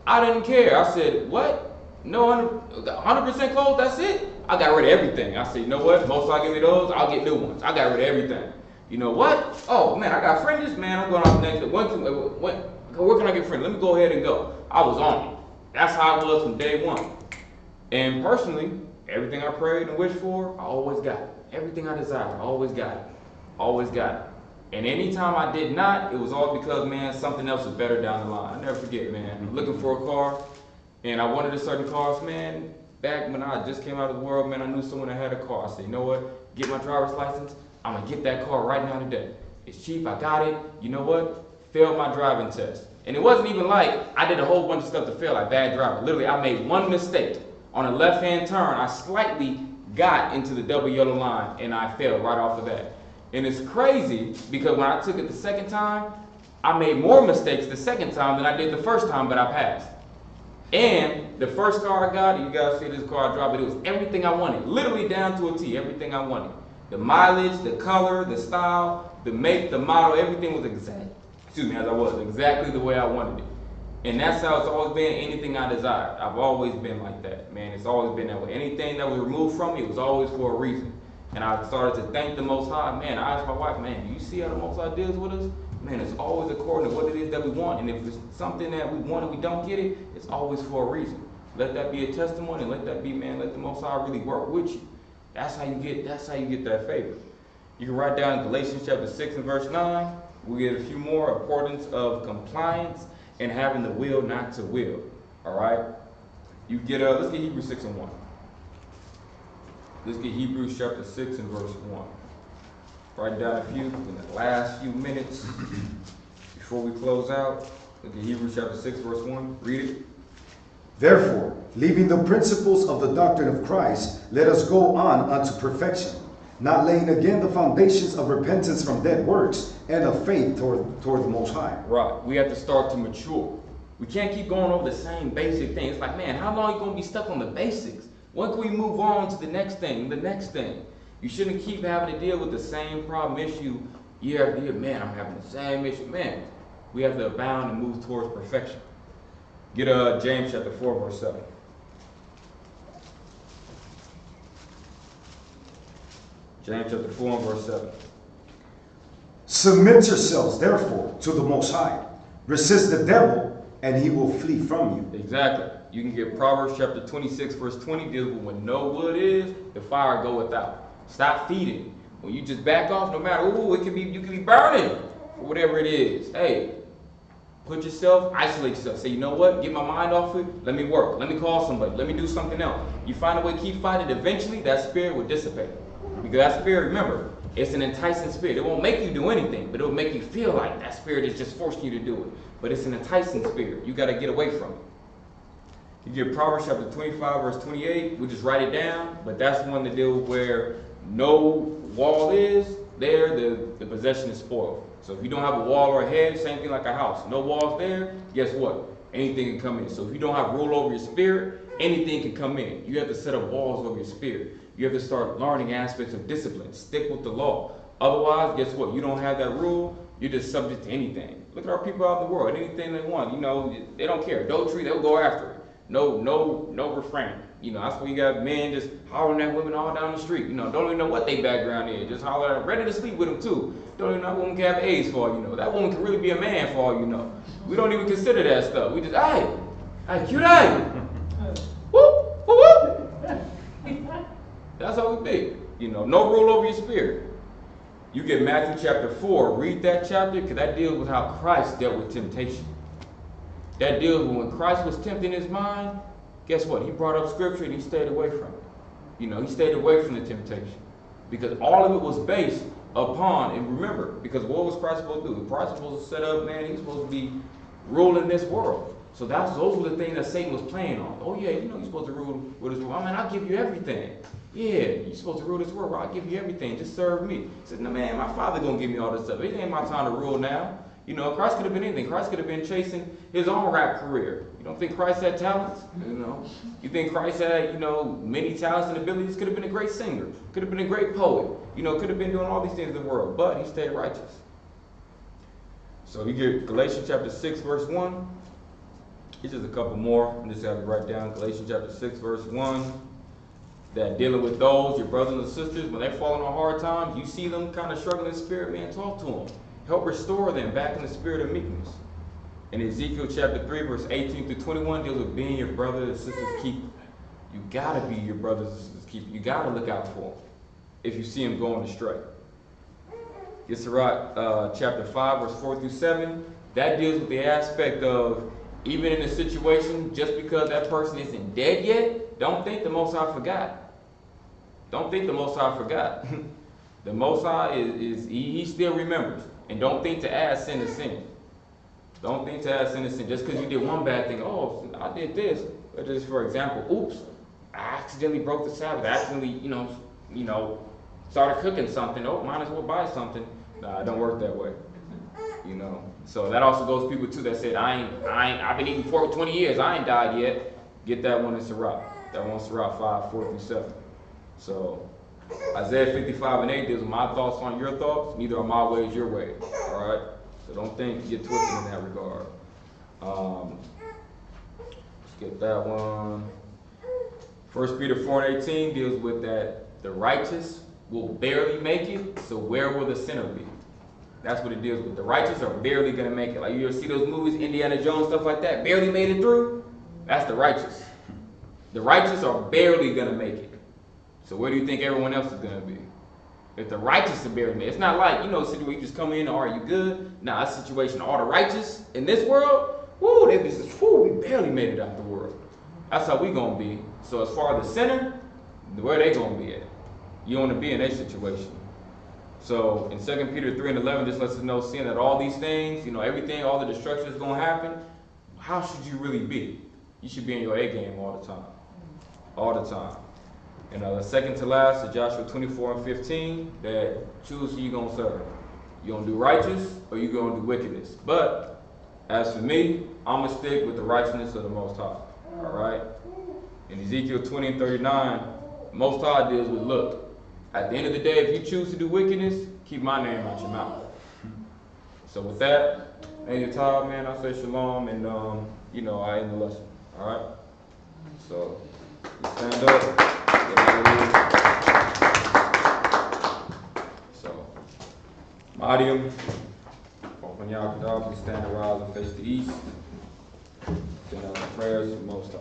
I didn't care. I said, what? No, 100% clothes, that's it? I got rid of everything. I said, you know what? Most I give me those, I'll get new ones. I got rid of everything. You know what? Oh, man, I got fringes, man. I'm going off next. Where can I get fringes? Let me go ahead and go. I was on it. That's how I was from day one. And personally, everything I prayed and wished for, I always got it. Everything I desired, I always got it. Always got it. And anytime I did not, it was all because, man, something else was better down the line. I never forget, man. Looking for a car, and I wanted a certain car, man. Back when I just came out of the world, man, I knew someone that had a car. I said, you know what? Get my driver's license. I'm going to get that car right now today. It's cheap. I got it. You know what? Failed my driving test. And it wasn't even like I did a whole bunch of stuff to fail, like bad driving. Literally, I made one mistake. On a left-hand turn, I slightly got into the double yellow line, and I failed right off of that. And it's crazy because when I took it the second time, I made more mistakes the second time than I did the first time, but I passed. And the first car I got, you guys see this car I dropped, it was everything I wanted, literally down to a T, everything I wanted. The mileage, the color, the style, the make, the model, everything was exactly the way I wanted it. And that's how it's always been, anything I desired. I've always been like that, man. It's always been that way. Anything that was removed from me, it was always for a reason. And I started to thank the Most High. Man, I asked my wife, man, do you see how the Most High deals with us? Man, it's always according to what it is that we want. And if it's something that we want and we don't get it, it's always for a reason. Let that be a testimony, and let that be, man, let the Most High really work with you. That's how you get that favor. You can write down Galatians chapter 6 and verse 9. We get a few more importance of compliance and having the will not to will. All right? You get let's get Hebrews 6 and 1. Let's get Hebrews chapter 6 and verse 1. Write down a few in the last few minutes before we close out. Look at Hebrews chapter 6 verse 1. Read it. Therefore, leaving the principles of the doctrine of Christ, let us go on unto perfection, not laying again the foundations of repentance from dead works and of faith toward the Most High. Right. We have to start to mature. We can't keep going over the same basic thing. It's like, man, how long are you going to be stuck on the basics? When can we move on to the next thing, the next thing? You shouldn't keep having to deal with the same problem issue year after year. Man, I'm having the same issue. Man, we have to abound and move towards perfection. Get James chapter 4, verse 7. James chapter 4 and verse 7. Submit yourselves, therefore, to the Most High. Resist the devil, and he will flee from you. Exactly. You can get Proverbs chapter 26, verse 20 deals with when no wood is, the fire goeth out. Stop feeding. When you just back off, no matter, ooh, you can be burning, or whatever it is. Hey, put yourself, isolate yourself. Say, you know what? Get my mind off it. Let me work. Let me call somebody. Let me do something else. You find a way to keep fighting. Eventually, that spirit will dissipate. Because that spirit, remember, it's an enticing spirit. It won't make you do anything, but it will make you feel like that spirit is just forcing you to do it. But it's an enticing spirit. You got to get away from it. You get Proverbs chapter 25, verse 28. We'll just write it down. But that's one to deal with where no wall is. There, the possession is spoiled. So if you don't have a wall or a hedge, same thing like a house. No walls there, guess what? Anything can come in. So if you don't have rule over your spirit, anything can come in. You have to set up walls over your spirit. You have to start learning aspects of discipline. Stick with the law. Otherwise, guess what? You don't have that rule, you're just subject to anything. Look at our people out in the world. Anything they want, they don't care. Adultery, they'll go after it. No refrain. That's why you got men just hollering at women all down the street. Don't even know what their background is. Just hollering, ready to sleep with them too. Don't even know that woman can have AIDS for all you know. That woman can really be a man for all you know. We don't even consider that stuff. We just, hey, cute eye. Whoop, whoop, whoop. That's how we be. No rule over your spirit. You get Matthew chapter 4. Read that chapter because that deals with how Christ dealt with temptation. That deals with when Christ was tempting his mind, guess what? He brought up scripture and he stayed away from it. He stayed away from the temptation. Because all of it was based upon, and remember, because what was Christ supposed to do? Christ was supposed to set up, man, he's supposed to be ruling this world. So those were the things that Satan was playing on. Oh yeah, you're supposed to rule with this world. I'll give you everything. Yeah, you're supposed to rule this world. I'll give you everything. Just serve me. He said, no man, my father gonna give me all this stuff. It ain't my time to rule now. Christ could have been anything. Christ could have been chasing his own rap career. You don't think Christ had talents? You think Christ had, many talents and abilities? Could have been a great singer. Could have been a great poet. Could have been doing all these things in the world. But he stayed righteous. So you get Galatians chapter 6, verse 1. It's just a couple more. I'm just going to write down Galatians chapter 6, verse 1. That dealing with those, your brothers and sisters, when they're falling on hard times, you see them kind of struggling in spirit, man, talk to them. Help restore them back in the spirit of meekness. And Ezekiel chapter 3, verse 18 through 21 deals with being your brother and sister's keeper. You got to be your brother and sister's keeper. You got to look out for them if you see them going astray. Yisrael chapter 5, verse 4 through 7, that deals with the aspect of even in a situation, just because that person isn't dead yet, don't think the Most High forgot. Don't think the Most High forgot. The Most High he still remembers. And don't think to add sin to sin. Don't think to add sin to sin. Just because you did one bad thing, oh, I did this. But just for example, oops, I accidentally broke the Sabbath. I accidentally, started cooking something. Oh, might as well buy something. Nah, it don't work that way. So that also goes to people too that said, I've been eating pork 20 years. I ain't died yet. Get that one in Sirach. That one Sirach 5, 4 through 7. So Isaiah 55 and 8 deals with my thoughts on your thoughts. Neither are my ways your ways. All right? So don't think you get twisted in that regard. Let's get that one. 1 Peter 4 and 18 deals with that the righteous will barely make it, so where will the sinner be? That's what it deals with. The righteous are barely going to make it. Like you ever see those movies, Indiana Jones, stuff like that, barely made it through? That's the righteous. The righteous are barely going to make it. So where do you think everyone else is going to be? If the righteous are barely made it, it's not like, situation where you just come in, are you good? Nah, that's a situation. All the righteous in this world, they just, we barely made it out the world. That's how we going to be. So as far as the sinner, where they going to be at? You don't want to be in that situation. So in 2 Peter 3 and 11, this lets us know, seeing that all these things, everything, all the destruction is going to happen, how should you really be? You should be in your A game all the time. All the time. And the second to last is Joshua 24 and 15, that choose who you're going to serve. You going to do righteous or you going to do wickedness. But as for me, I'm going to stick with the righteousness of the Most High. All right? In Ezekiel 20 and 39, Most High deals with, look, at the end of the day, if you choose to do wickedness, keep my name out your mouth. So with that, hey, Yatab, man, I say shalom, and I end the lesson. All right. So stand up. So, Mariam. When y'all could all please stand and rise and face the east. Send out the prayers of the Most High.